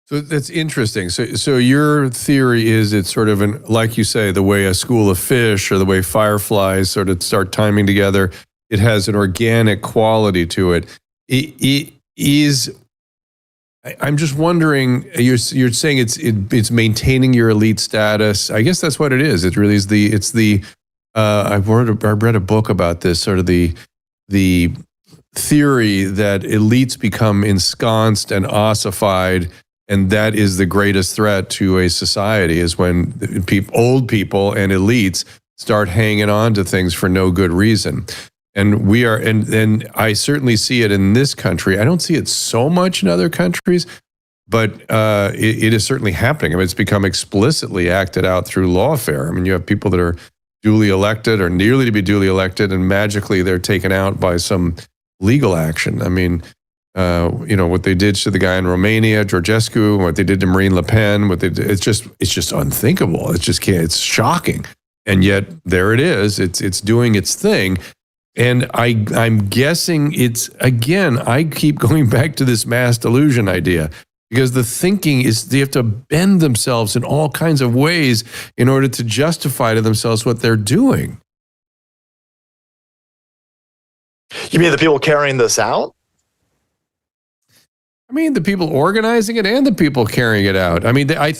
So that's interesting. So your theory is it's sort of like you say, the way a school of fish or the way fireflies sort of start timing together, it has an organic quality to it. It is. I'm just wondering. You're saying it's maintaining your elite status. I guess that's what it is. It really is I read a book about this, sort of the theory that elites become ensconced and ossified, and that is the greatest threat to a society, is when old people and elites start hanging on to things for no good reason. And we are, and I certainly see it in this country. I don't see it so much in other countries, but it is certainly happening. I mean, it's become explicitly acted out through lawfare. I mean, you have people that are duly elected or nearly to be duly elected, and magically they're taken out by some legal action. I mean, what they did to the guy in Romania, Georgescu, what they did to Marine Le Pen, it's just unthinkable. It's shocking. And yet there it is. It's doing its thing. And I'm guessing I keep going back to this mass delusion idea, because the thinking is they have to bend themselves in all kinds of ways in order to justify to themselves what they're doing. You mean the people carrying this out? I mean, the people organizing it and the people carrying it out. I mean, I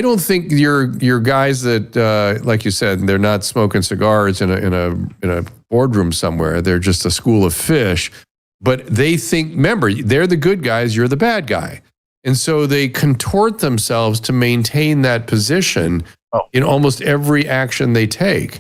don't think your guys that, like you said, they're not smoking cigars in a boardroom somewhere. They're just a school of fish. But they think, remember, they're the good guys, you're the bad guy. And so they contort themselves to maintain that position in almost every action they take.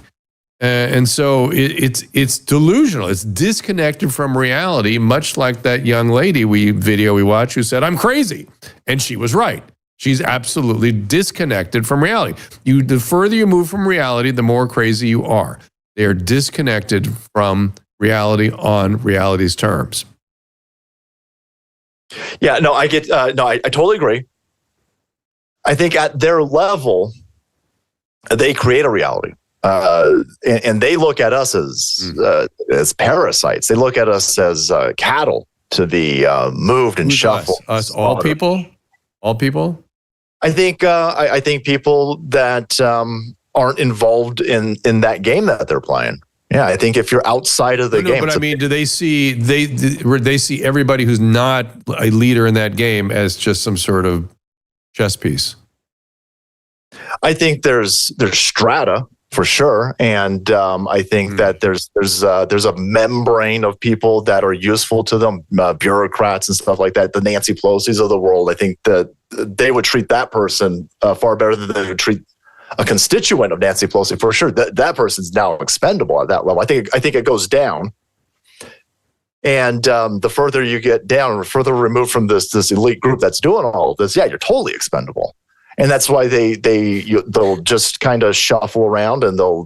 And so it's delusional. It's disconnected from reality, much like that young lady video we watched who said, "I'm crazy." And she was right. She's absolutely disconnected from reality. The further you move from reality, the more crazy you are. They are disconnected from reality on reality's terms. Yeah, no, I get. I totally agree. I think at their level, they create a reality, and they look at us as parasites. They look at us as cattle to be moved and shuffled. Us all people. All people? I think people that aren't involved in that game that they're playing. Yeah, I think if you're outside of the game, but I mean, do they see they see everybody who's not a leader in that game as just some sort of chess piece? I think there's strata for sure, and I think that there's a membrane of people that are useful to them, bureaucrats and stuff like that. The Nancy Pelosi's of the world. I think that they would treat that person far better than they would treat a constituent of Nancy Pelosi for sure. That person's now expendable at that level. I think it goes down, and the further you get down, or further removed from this elite group that's doing all of this, yeah, you're totally expendable. And that's why they'll just kind of shuffle around, and they'll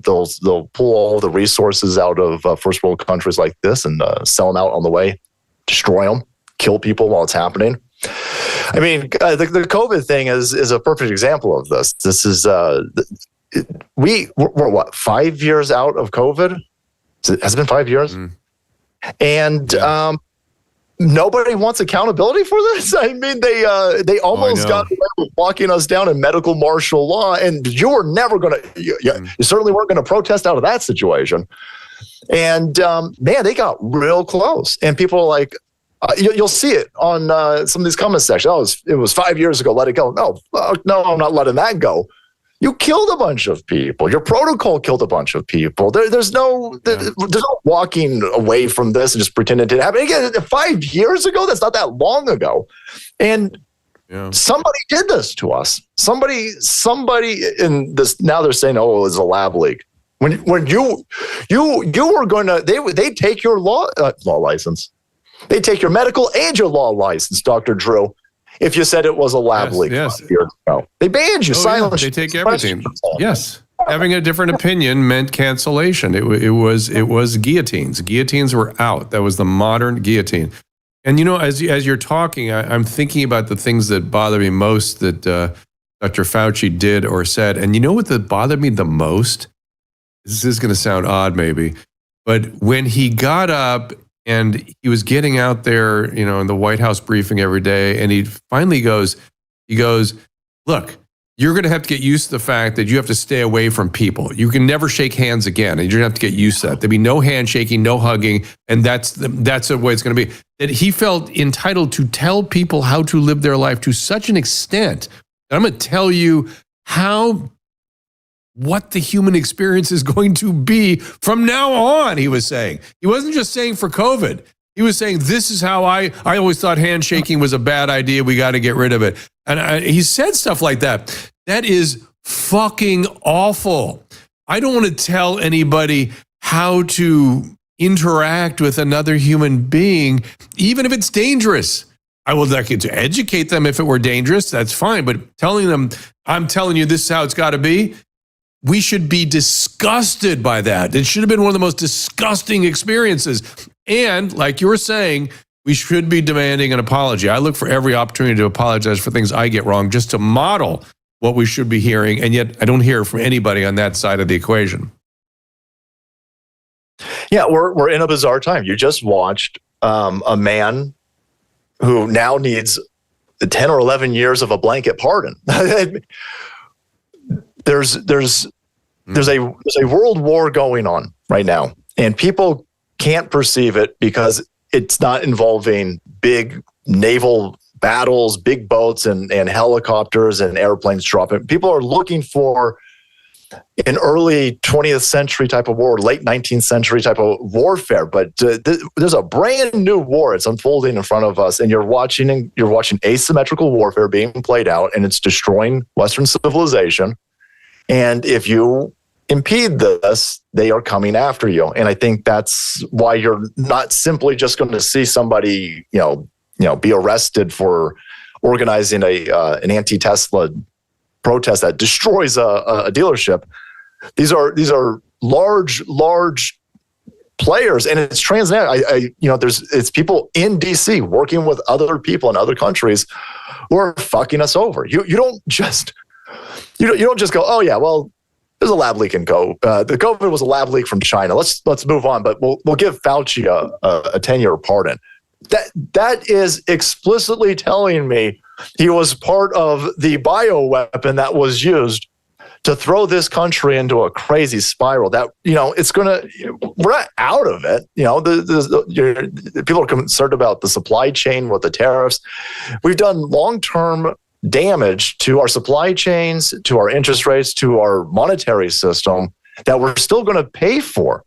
pull all the resources out of first world countries like this and sell them out on the way, destroy them, kill people while it's happening. I mean, the COVID thing is a perfect example of this. This is we're what, 5 years out of COVID? Has it been 5 years? And nobody wants accountability for this. I mean, they almost got away with locking us down in medical martial law, and you were never going to. You certainly weren't going to protest out of that situation. And man, they got real close, and people are like, You'll see it on some of these comment sections. Oh, it was 5 years ago. Let it go. No, no, I'm not letting that go. You killed a bunch of people. Your protocol killed a bunch of people. There's no walking away from this and just pretending it didn't happen. Again, 5 years ago, that's not that long ago. And somebody did this to us. Somebody in this, now they're saying, oh, it was a lab leak. When you were going to, they take your law license. They take your medical and your law license, Dr. Drew, if you said it was a lab leak 5 years ago. They banned you, silenced you. They take everything. Yes. Having a different opinion meant cancellation. It was guillotines. Guillotines were out. That was the modern guillotine. And, as you're talking, I'm thinking about the things that bother me most that Dr. Fauci did or said. And you know what that bothered me the most? This is going to sound odd maybe, but when he got up and he was getting out there, in the White House briefing every day, and he finally goes, look, you're going to have to get used to the fact that you have to stay away from people. You can never shake hands again, and you're going to have to get used to that. There'll be no handshaking, no hugging, and that's the way it's going to be. That he felt entitled to tell people how to live their life to such an extent that I'm going to tell you what the human experience is going to be from now on, he was saying. He wasn't just saying for COVID. He was saying, this is how I always thought handshaking was a bad idea. We got to get rid of it. And he said stuff like that. That is fucking awful. I don't want to tell anybody how to interact with another human being, even if it's dangerous. I would like to educate them if it were dangerous. That's fine. But telling them, I'm telling you, this is how it's got to be. We should be disgusted by that. It should have been one of the most disgusting experiences. And like you were saying, we should be demanding an apology. I look for every opportunity to apologize for things I get wrong, just to model what we should be hearing. And yet I don't hear from anybody on that side of the equation. Yeah, we're in a bizarre time. You just watched a man who now needs 10 or 11 years of a blanket pardon. There's a world war going on right now, and people can't perceive it because it's not involving big naval battles, big boats and helicopters and airplanes dropping. People are looking for an early 20th century type of war, late 19th century type of warfare. But there's a brand new war. It's unfolding in front of us, and you're watching asymmetrical warfare being played out, and it's destroying Western civilization. And if you impede this, they are coming after you. And I think that's why you're not simply just going to see somebody, be arrested for organizing an anti-Tesla protest that destroys a dealership. These are large players, and it's transnational. It's people in DC working with other people in other countries who are fucking us over. You don't just go, oh yeah, well, there's a lab leak in COVID. The COVID was a lab leak from China. Let's move on, but we'll give Fauci a 10-year pardon. That is explicitly telling me he was part of the bioweapon that was used to throw this country into a crazy spiral. That we're not out of it. People are concerned about the supply chain with the tariffs. We've done long-term damage to our supply chains, to our interest rates, to our monetary system that we're still going to pay for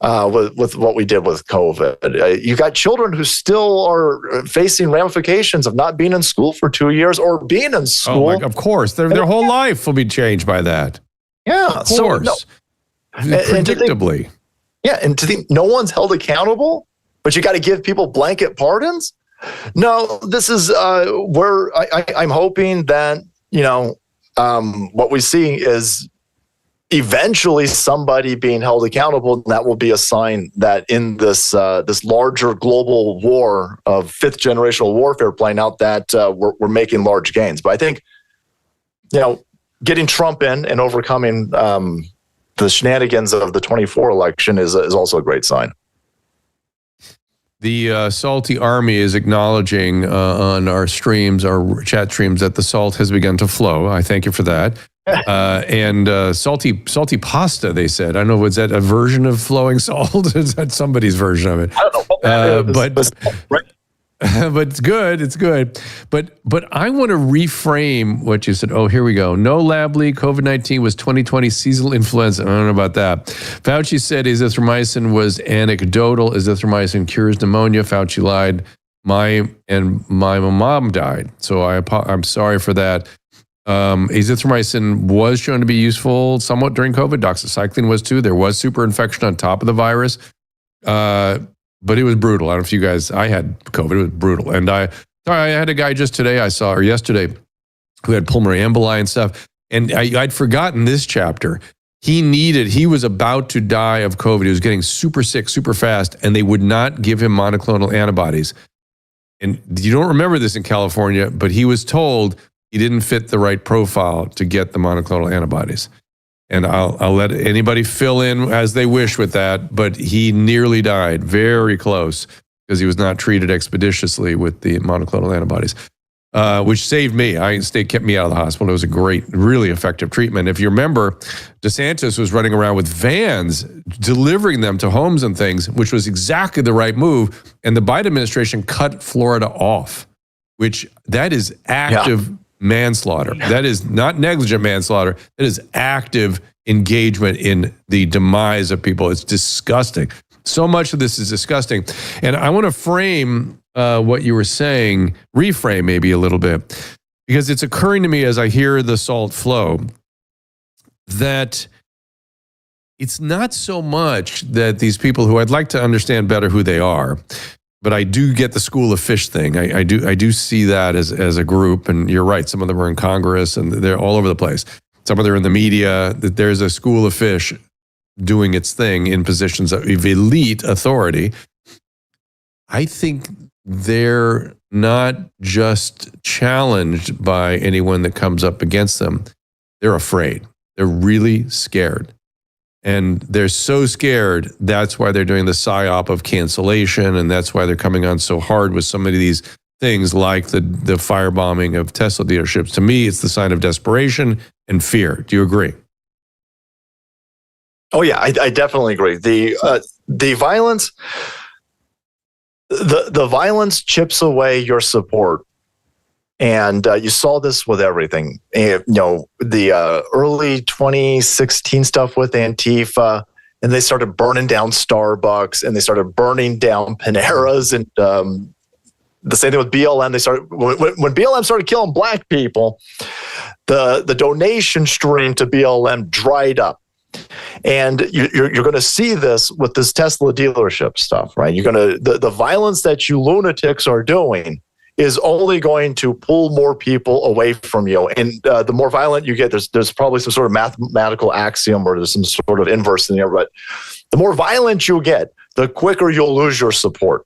with what we did with COVID. You got children who still are facing ramifications of not being in school for 2 years or being in school. Of course, their whole life will be changed by that. Yeah, of course, predictably. And to think no one's held accountable, but you got to give people blanket pardons. No, this is where I'm hoping that, what we see is eventually somebody being held accountable. And that will be a sign that in this larger global war of fifth generational warfare playing out, that we're making large gains. But I think, getting Trump in and overcoming the shenanigans of the 24 election is also a great sign. The Salty Army is acknowledging on our streams, our chat streams, that the salt has begun to flow. I thank you for that. And salty pasta, they said. I don't know, was that a version of flowing salt? Is that somebody's version of it? I don't know. But but it's good. It's good. But I want to reframe what you said. Oh, here we go. No lab leak. COVID-19 was 2020 seasonal influenza. I don't know about that. Fauci said azithromycin was anecdotal. Azithromycin cures pneumonia. Fauci lied. My mom died. So I'm sorry for that. Azithromycin was shown to be useful somewhat during COVID. Doxycycline was too. There was super infection on top of the virus. But it was brutal. I don't know if you guys, I had COVID, it was brutal. And I had a guy just today yesterday, who had pulmonary emboli and stuff. And I'd forgotten this chapter. He was about to die of COVID. He was getting super sick, super fast, and they would not give him monoclonal antibodies. And you don't remember this in California, but he was told he didn't fit the right profile to get the monoclonal antibodies. And I'll let anybody fill in as they wish with that, but he nearly died, very close, because he was not treated expeditiously with the monoclonal antibodies, which saved me. Kept me out of the hospital. It was a great, really effective treatment. If you remember, DeSantis was running around with vans, delivering them to homes and things, which was exactly the right move. And the Biden administration cut Florida off, which that is active manslaughter. That is not negligent manslaughter. That is active engagement in the demise of people. It's disgusting. So much of this is disgusting. And I want to frame what you were saying, reframe maybe a little bit, because it's occurring to me as I hear the salt flow that it's not so much that these people who I'd like to understand better who they are, but I do get the school of fish thing. I do see that as a group, and you're right. Some of them are in Congress, and they're all over the place. Some of them are in the media. That there's a school of fish doing its thing in positions of elite authority. I think they're not just challenged by anyone that comes up against them. They're afraid. They're really scared. And they're so scared, that's why they're doing the psyop of cancellation, and that's why they're coming on so hard with so many of these things like the firebombing of Tesla dealerships. To me, it's the sign of desperation and fear. Do you agree? Oh yeah, I definitely agree. The violence, the violence chips away your support. And you saw this with everything. The early 2016 stuff with Antifa, and they started burning down Starbucks, and they started burning down Paneras, and the same thing with BLM. They started when BLM started killing black people, the donation stream to BLM dried up. And you're going to see this with this Tesla dealership stuff, right? You're going to the violence that you lunatics are doing is only going to pull more people away from you. And the more violent you get, there's probably some sort of mathematical axiom or there's some sort of inverse in there, but the more violent you get, the quicker you'll lose your support.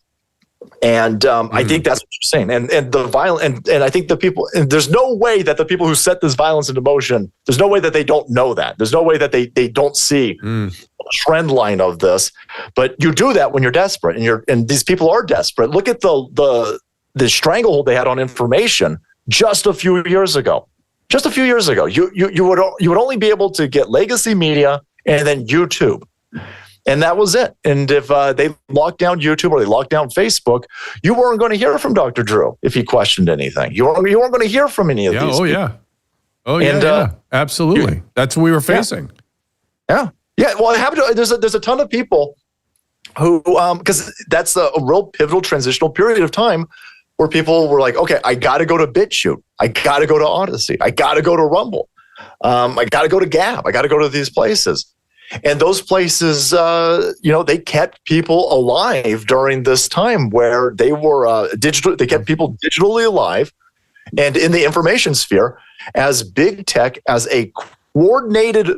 And I think that's what you're saying. And the violent, and I think the people, and there's no way that the people who set this violence into motion, there's no way that they don't know that. There's no way that they don't see a trend line of this. But you do that when you're desperate, and these people are desperate. Look at the stranglehold they had on information just a few years ago. Just a few years ago, you would only be able to get legacy media and then YouTube, and that was it. And if they locked down YouTube or they locked down Facebook, you weren't going to hear from Dr. Drew if he questioned anything. You weren't going to hear from any of these. Oh yeah, absolutely. That's what we were facing. Yeah. Well, it happened. There's a ton of people who, because that's a real pivotal transitional period of time where people were like, okay, I got to go to BitChute. I got to go to Odyssey. I got to go to Rumble. I got to go to Gab. I got to go to these places. And those places, they kept people alive during this time where they were digital. They kept people digitally alive and in the information sphere as big tech, as a coordinated,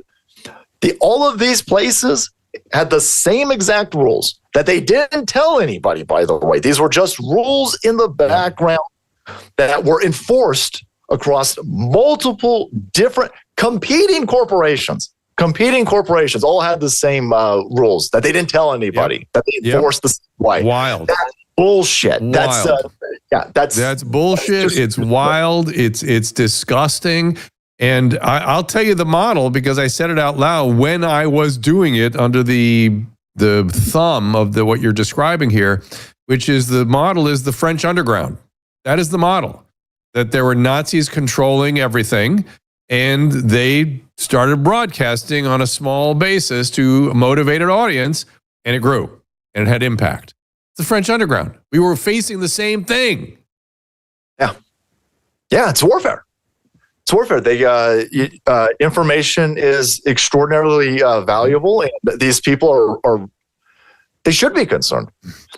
all of these places had the same exact rules that they didn't tell anybody, by the way. These were just rules in the background that were enforced across multiple different competing corporations. Competing corporations all had the same rules that they didn't tell anybody, that they enforced the same way. Wild. That's bullshit. Wild. That's bullshit. It's wild. It's disgusting. And I'll tell you the model because I said it out loud when I was doing it under the thumb of what you're describing here. which is the model is the French underground. That is the model, that there were Nazis controlling everything, and they started broadcasting on a small basis to motivate an audience, and it grew, and it had impact. It's the French underground. We were facing the same thing. Yeah, it's warfare. It's warfare. Information is extraordinarily valuable, and these people are they should be concerned.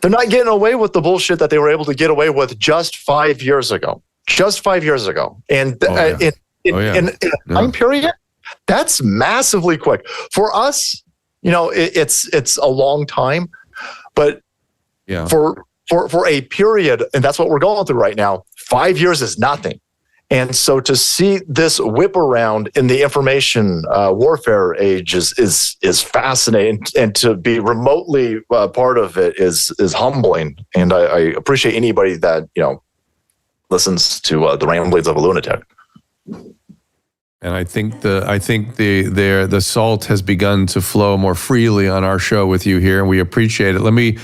They're not getting away with the bullshit that they were able to get away with just 5 years ago. Just 5 years ago. And in a time period, that's massively quick. For us, it's a long time, but for a period, and that's what we're going through right now, 5 years is nothing. And so to see this whip around in the information warfare age is fascinating, and to be remotely part of it is humbling. And I appreciate anybody that listens to the ramblings of a lunatic. And I think the salt has begun to flow more freely on our show with you here, and we appreciate it. Let me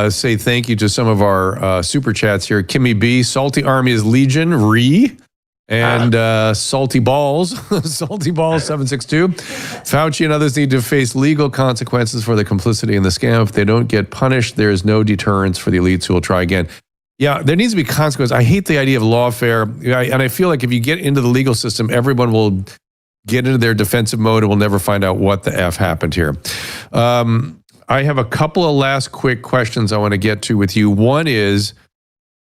say thank you to some of our super chats here. Kimmy B, Salty Army is Legion, and Salty Balls, Salty Balls 762. Fauci and others need to face legal consequences for the complicity in the scam. If they don't get punished, there is no deterrence for the elites who will try again. Yeah, there needs to be consequences. I hate the idea of lawfare, and I feel like if you get into the legal system, everyone will get into their defensive mode and will never find out what the F happened here. I have a couple of last quick questions I want to get to with you. One is,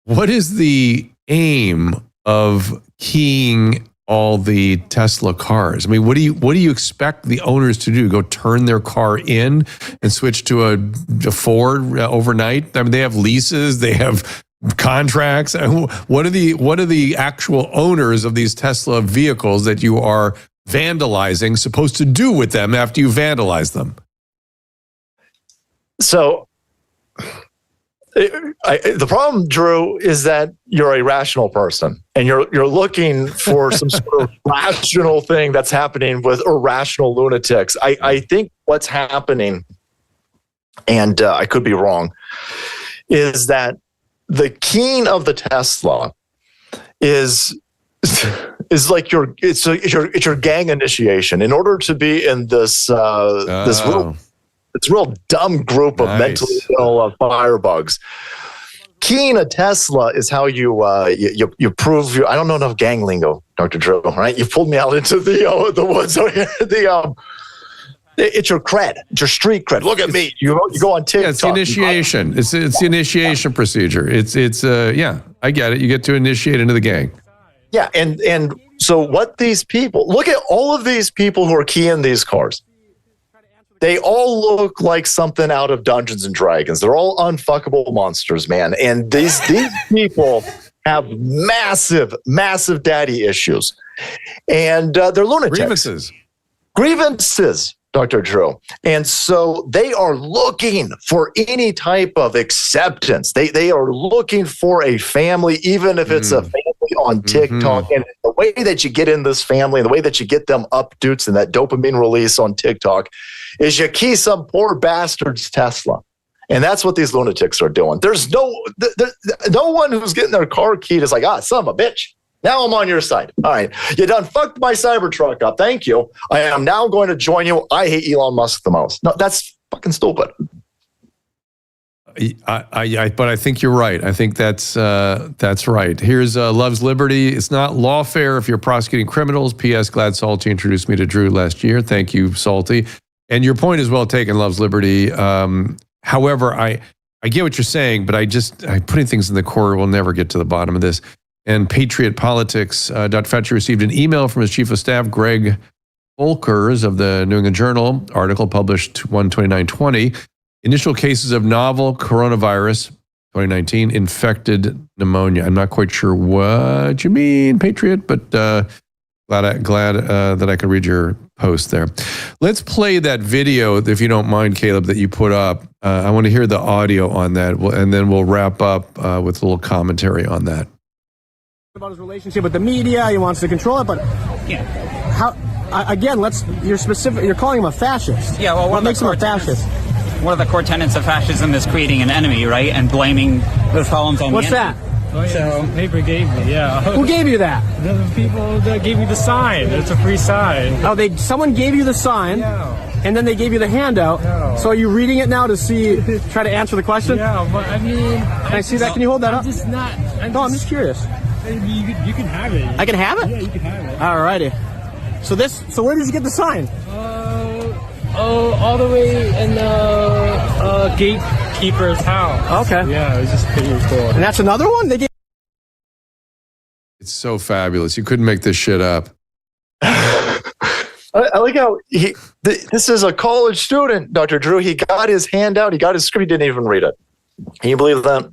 what is the aim of keying all the Tesla cars? I mean, what do you expect the owners to do? Go turn their car in and switch to a Ford overnight? I mean, they have leases, they have contracts. What are the actual owners of these Tesla vehicles that you are vandalizing supposed to do with them after you vandalize them? So the problem, Drew, is that you're a rational person, and you're looking for some sort of rational thing that's happening with irrational lunatics. I think what's happening, and I could be wrong, is that the keying of the Tesla is like your gang initiation. In order to be in this real dumb group of mentally ill firebugs, keying a Tesla is how you prove your. I don't know enough gang lingo, Dr. Drew. Right? You pulled me out into the woods over here. It's your cred. It's your street cred. Look at me. You go on TikTok. Yeah, it's the initiation. It's the initiation procedure. It's I get it. You get to initiate into the gang. Yeah, and so what these people, look at all of these people who are keying these cars. They all look like something out of Dungeons and Dragons. They're all unfuckable monsters, man. And these people have massive, massive daddy issues. And they're lunatics. Grievances, Dr. Drew. And so they are looking for any type of acceptance. They are looking for a family, even if it's a family on TikTok. And the way that you get in this family, and the way that you get them updates and that dopamine release on TikTok is you key some poor bastard's Tesla. And that's what these lunatics are doing. There's no one who's getting their car keyed is like, son of a bitch. Now I'm on your side. All right. You done fucked my Cybertruck up. Thank you. I am now going to join you. I hate Elon Musk the most. No, that's fucking stupid. But I think you're right. I think that's right. Here's Loves Liberty. It's not lawfare if you're prosecuting criminals. P.S. Glad Salty introduced me to Drew last year. Thank you, Salty. And your point is well taken, Loves Liberty. However, I get what you're saying, but putting things in the core will never get to the bottom of this. And Patriot Politics, Dr. Fauci received an email from his chief of staff, Greg Volkers of the New England Journal, article published 1/29/20. Initial cases of novel coronavirus, 2019, infected pneumonia. I'm not quite sure what you mean, Patriot, but glad that I could read your post there. Let's play that video, if you don't mind, Caleb, that you put up. I want to hear the audio on that, and then we'll wrap up with a little commentary on that. About his relationship with the media, he wants to control it, but how? Again, you're calling him a fascist. Yeah, well, what makes him a fascist? one of the core tenets of fascism is creating an enemy, right? And blaming the problems on What's the that? enemy. So paper gave me, yeah. Who gave you that? The people that gave me the sign. It's a free sign. Oh, someone gave you the sign, and then they gave you the handout. So are you reading it now to try to answer the question? Yeah, but I mean, Can I see that? Can you hold that up? I'm just curious. You can have it. I can have it? Yeah, you can have it. Alrighty. So where did you get the sign? All the way in the gatekeeper's house. Okay. Yeah, it was just pretty cool. And that's another one? It's so fabulous. You couldn't make this shit up. I like how this is a college student, Dr. Drew. He got his handout. He got his script. He didn't even read it. Can you believe that?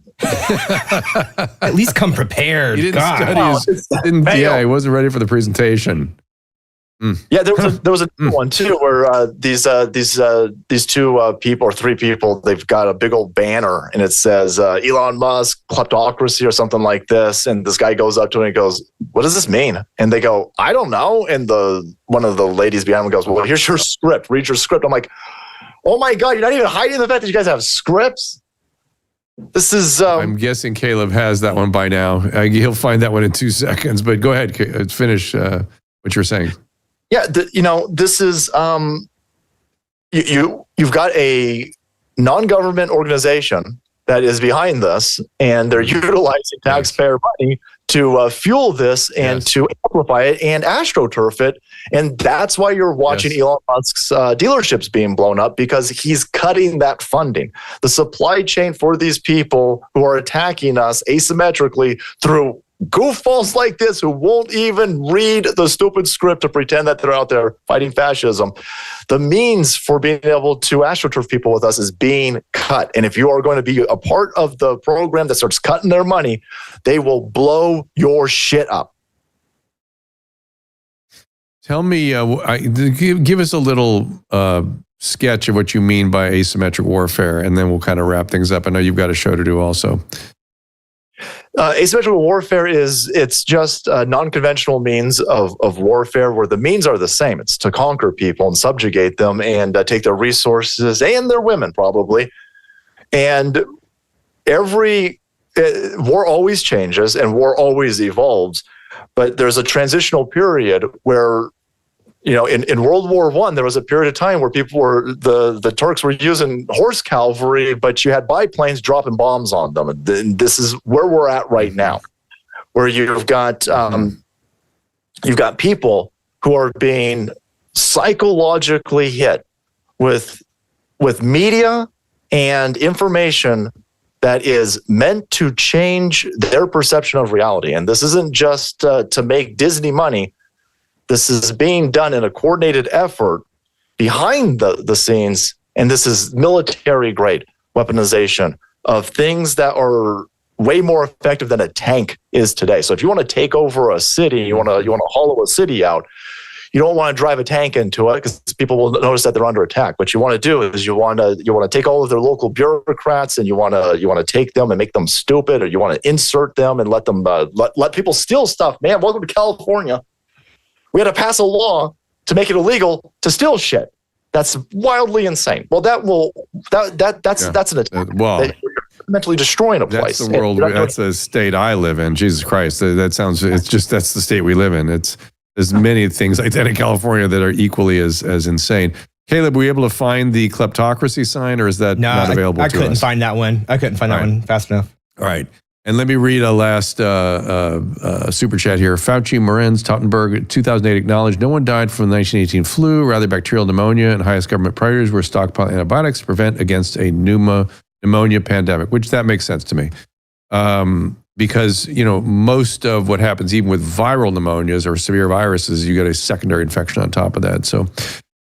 At least come prepared. He didn't God. study he wasn't ready for the presentation. Yeah, there was a one too where these two people or three people, they've got a big old banner and it says Elon Musk kleptocracy or something like this, and this guy goes up to him and goes, "What does this mean?" And they go, "I don't know." And one of the ladies behind him goes, "Well, here's your script. Read your script." I'm like, "Oh my God, you're not even hiding the fact that you guys have scripts." This is. I'm guessing Caleb has that one by now. He'll find that one in 2 seconds. But go ahead, finish what you're saying. Yeah, this is you've got a non-government organization that is behind this, and they're utilizing taxpayer money to fuel this and to amplify it and astroturf it, and that's why you're watching Elon Musk's dealerships being blown up, because he's cutting that funding. The supply chain for these people who are attacking us asymmetrically through goofballs like this who won't even read the stupid script to pretend that they're out there fighting fascism. The means for being able to astroturf people with us is being cut. And if you are going to be a part of the program that starts cutting their money, they will blow your shit up. Tell me, give us a little sketch of what you mean by asymmetric warfare, and then we'll kind of wrap things up. I know you've got a show to do also. Asymmetrical warfare it's just a non-conventional means of warfare where the means are the same. It's to conquer people and subjugate them and take their resources and their women probably. And war always changes and war always evolves, but there's a transitional period where, in World War I, there was a period of time where the Turks were using horse cavalry, but you had biplanes dropping bombs on them. And this is where we're at right now, where you've got people who are being psychologically hit with media and information that is meant to change their perception of reality. And this isn't just to make Disney money. This is being done in a coordinated effort behind the scenes, and this is military-grade weaponization of things that are way more effective than a tank is today. So if you want to take over a city, you want to hollow a city out, you don't want to drive a tank into it because people will notice that they're under attack. What you want to do is you want to take all of their local bureaucrats and you want to take them and make them stupid, or you want to insert them and let them let people steal stuff. Man, welcome to California. We had to pass a law to make it illegal to steal shit. That's wildly insane. Well, that's an attack. You're mentally destroying a place. That's the world. That's the state I live in. Jesus Christ, that's the state we live in. There's many things like that in California that are equally as insane. Caleb, were you able to find the kleptocracy sign, or is that not available to us? I couldn't find that one. I couldn't find that one fast enough. All right. And let me read a last super chat here. Fauci, Morenz, Tottenberg, 2008 acknowledged no one died from the 1918 flu, rather bacterial pneumonia, and highest government priorities were stockpile antibiotics to prevent against a pneumonia pandemic, which that makes sense to me. Because, most of what happens, even with viral pneumonias or severe viruses, you get a secondary infection on top of that. So,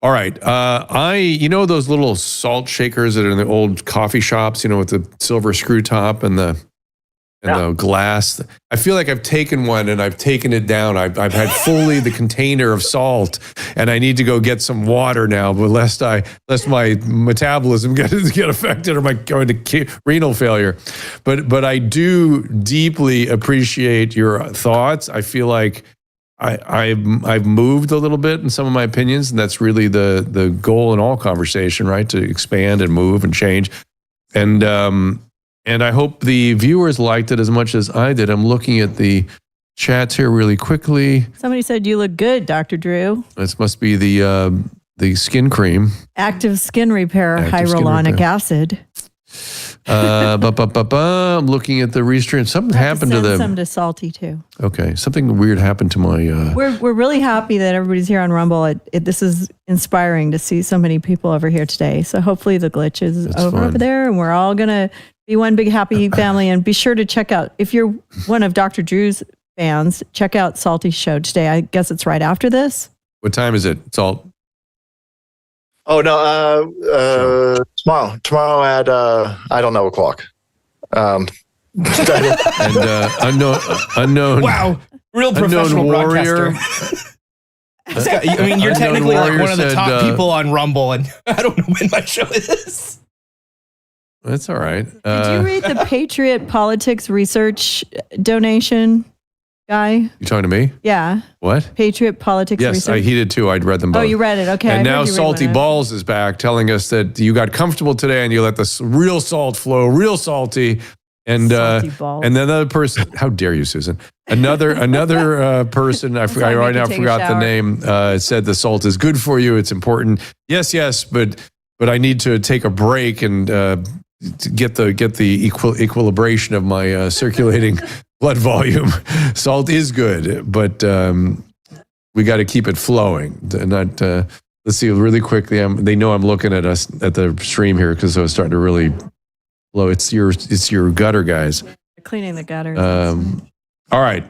all right. Those little salt shakers that are in the old coffee shops, with the silver screw top and the glass. I feel like I've taken one and I've taken it down. I've had fully the container of salt, and I need to go get some water now, but lest my metabolism get affected or my going to renal failure. But I do deeply appreciate your thoughts. I feel like I've moved a little bit in some of my opinions, and that's really the goal in all conversation, right? To expand and move and change. And I hope the viewers liked it as much as I did. I'm looking at the chats here really quickly. Somebody said you look good, Dr. Drew. This must be the skin cream. Active skin repair, hyaluronic acid. I'm looking at the restraint. Something happened to them. Some to Salty too. Okay, something weird happened to my. We're really happy that everybody's here on Rumble. This is inspiring to see so many people over here today. So hopefully the glitch is over there, and we're all gonna be one big happy family. And be sure to check out, if you're one of Dr. Drew's fans, check out Salty's show today. I guess it's right after this. What time is it, Salt? Oh no, tomorrow at I don't know o'clock. And unknown. Wow, real professional broadcaster. I mean, you're technically like one of the top people on Rumble, and I don't know when my show is. That's all right. Did you read the Patriot Politics Research donation, guy? You talking to me? Yeah. What? Patriot Politics Research. Yes, he did too. I'd read them both. Oh, you read it. Okay. And now Salty Balls is back telling us that you got comfortable today and you let the real salt flow, real salty. And and another person, how dare you, Susan? Another person, I right now forgot the name, said the salt is good for you. It's important. Yes, but I need to take a break and get the equilibration of my circulating blood volume. Salt is good, but we got to keep it flowing. Not let's see really quickly. They know I'm looking at us at the stream here because I was starting to really flow. It's your gutter, guys. Cleaning the gutters. All right.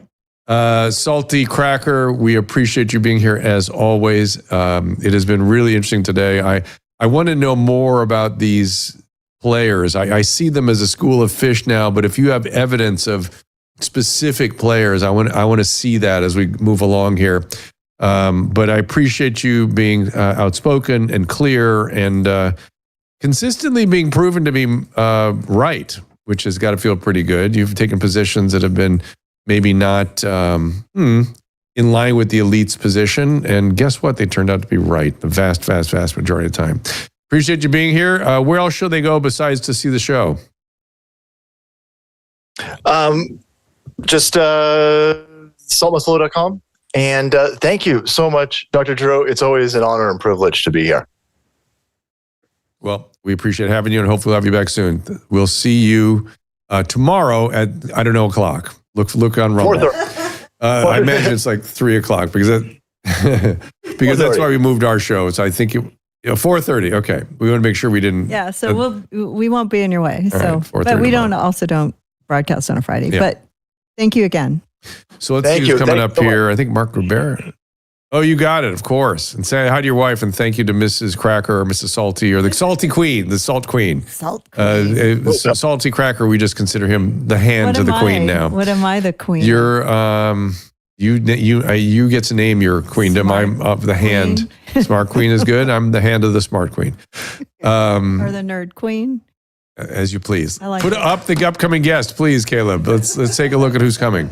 Salty Cracker, we appreciate you being here as always. It has been really interesting today. I want to know more about these players. I see them as a school of fish now, but if you have evidence of specific players, I want to see that as we move along here. But I appreciate you being outspoken and clear and consistently being proven to be right, which has got to feel pretty good. You've taken positions that have been maybe not in line with the elite's position. And guess what? They turned out to be right the vast majority of the time. Appreciate you being here. Where else should they go besides to see the show? Just saltmuslow.com. And thank you so much, Dr. Drew. It's always an honor and privilege to be here. Well, we appreciate having you, and hopefully we'll have you back soon. We'll see you tomorrow at, I don't know, o'clock. Look on Rumble. I imagine it's like 3 o'clock because that's why we moved our show. So I think 4:30. Okay, we want to make sure we didn't. Yeah, so we won't be in your way. So, right, but we don't broadcast on a Friday. Yeah. But thank you again. So let's see who's coming up here. I think Mark Rivera. Oh, you got it, of course. And say hi to your wife and thank you to Mrs. Cracker or Mrs. Salty or the Salty Queen, the Salt Queen. Salt Queen. Salty Cracker, we just consider him the hand to the queen now. What am I, the queen? You're you get to name your queendom. I'm of the hand. Smart Queen is good. I'm the hand of the Smart Queen. Or the Nerd Queen. As you please. I like Put up the upcoming guest, please, Caleb. Let's take a look at who's coming.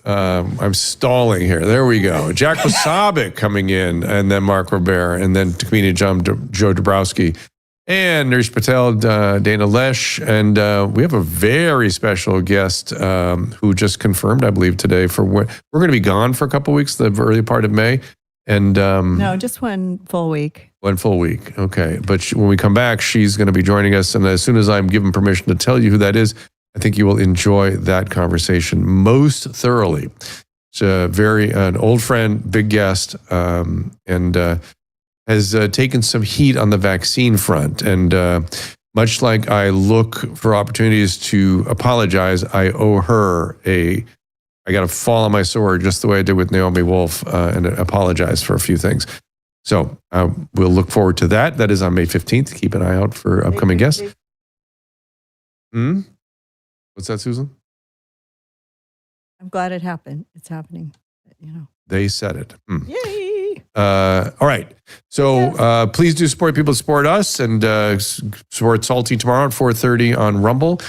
I'm stalling here. There we go. Jack Wasabic coming in, and then Mark Robert, and then comedian Joe Dabrowski, and Nurse Patel, Dana Lesh, and we have a very special guest who just confirmed, I believe, today we're going to be gone for a couple of weeks, the early part of May, and no, just 1 full week. 1 full week, okay. But when we come back, she's going to be joining us, and as soon as I'm given permission to tell you who that is, I think you will enjoy that conversation most thoroughly. It's an old friend, big guest, and has taken some heat on the vaccine front. And much like I look for opportunities to apologize, I owe her I got to fall on my sword just the way I did with Naomi Wolf and apologize for a few things. So we'll look forward to that. That is on May 15th. Keep an eye out for upcoming guests. What's that, Susan? I'm glad it happened. It's happening. They said it. Yay! All right. So please do support people, support us, and support Salty tomorrow at 4:30 on Rumble.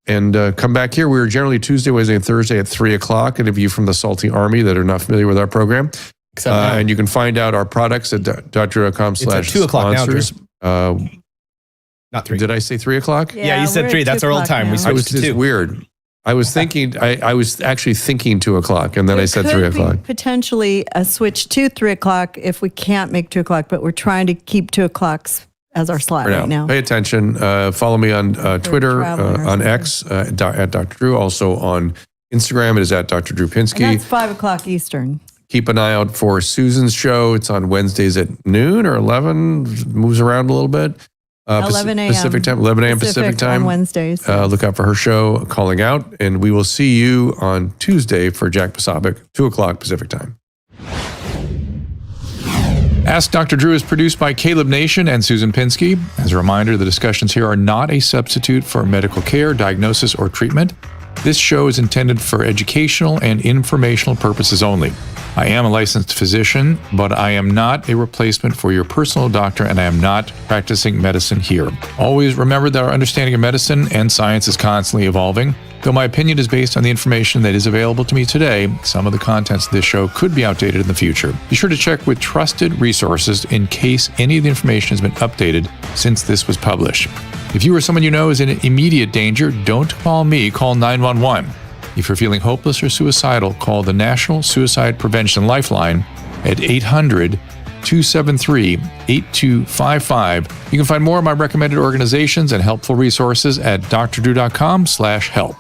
And come back here. We're generally Tuesday, Wednesday, and Thursday at 3 o'clock. And if you from the Salty Army that are not familiar with our program, and you can find out our products at drdrew.com/sponsors. Not 3. Did I say 3 o'clock? Yeah, you said 3. That's our old time. Now. We switched to 2. Weird. I was thinking, I was actually thinking 2 o'clock, and then I said 3 o'clock. Potentially a switch to 3 o'clock if we can't make 2 o'clock, but we're trying to keep 2 o'clocks as our slot right now. Pay attention. Follow me on Twitter, on X, at Dr. Drew. Also on Instagram, it is at Dr. Drew Pinsky. And that's 5 o'clock Eastern. Keep an eye out for Susan's show. It's on Wednesdays at noon or 11. Moves around a little bit. 11 a.m. Pacific time, 11 a.m. Pacific time. On Wednesdays. Look out for her show, Calling Out. And we will see you on Tuesday for Jack Posobiec, 2 o'clock Pacific time. Ask Dr. Drew is produced by Caleb Nation and Susan Pinsky. As a reminder, the discussions here are not a substitute for medical care, diagnosis, or treatment. This show is intended for educational and informational purposes only. I am a licensed physician, but I am not a replacement for your personal doctor, and I am not practicing medicine here. Always remember that our understanding of medicine and science is constantly evolving. Though my opinion is based on the information that is available to me today, some of the contents of this show could be outdated in the future. Be sure to check with trusted resources in case any of the information has been updated since this was published. If you or someone you know is in immediate danger, don't call me, call 911. If you're feeling hopeless or suicidal, call the National Suicide Prevention Lifeline at 800-273-8255. You can find more of my recommended organizations and helpful resources at drdrew.com/help.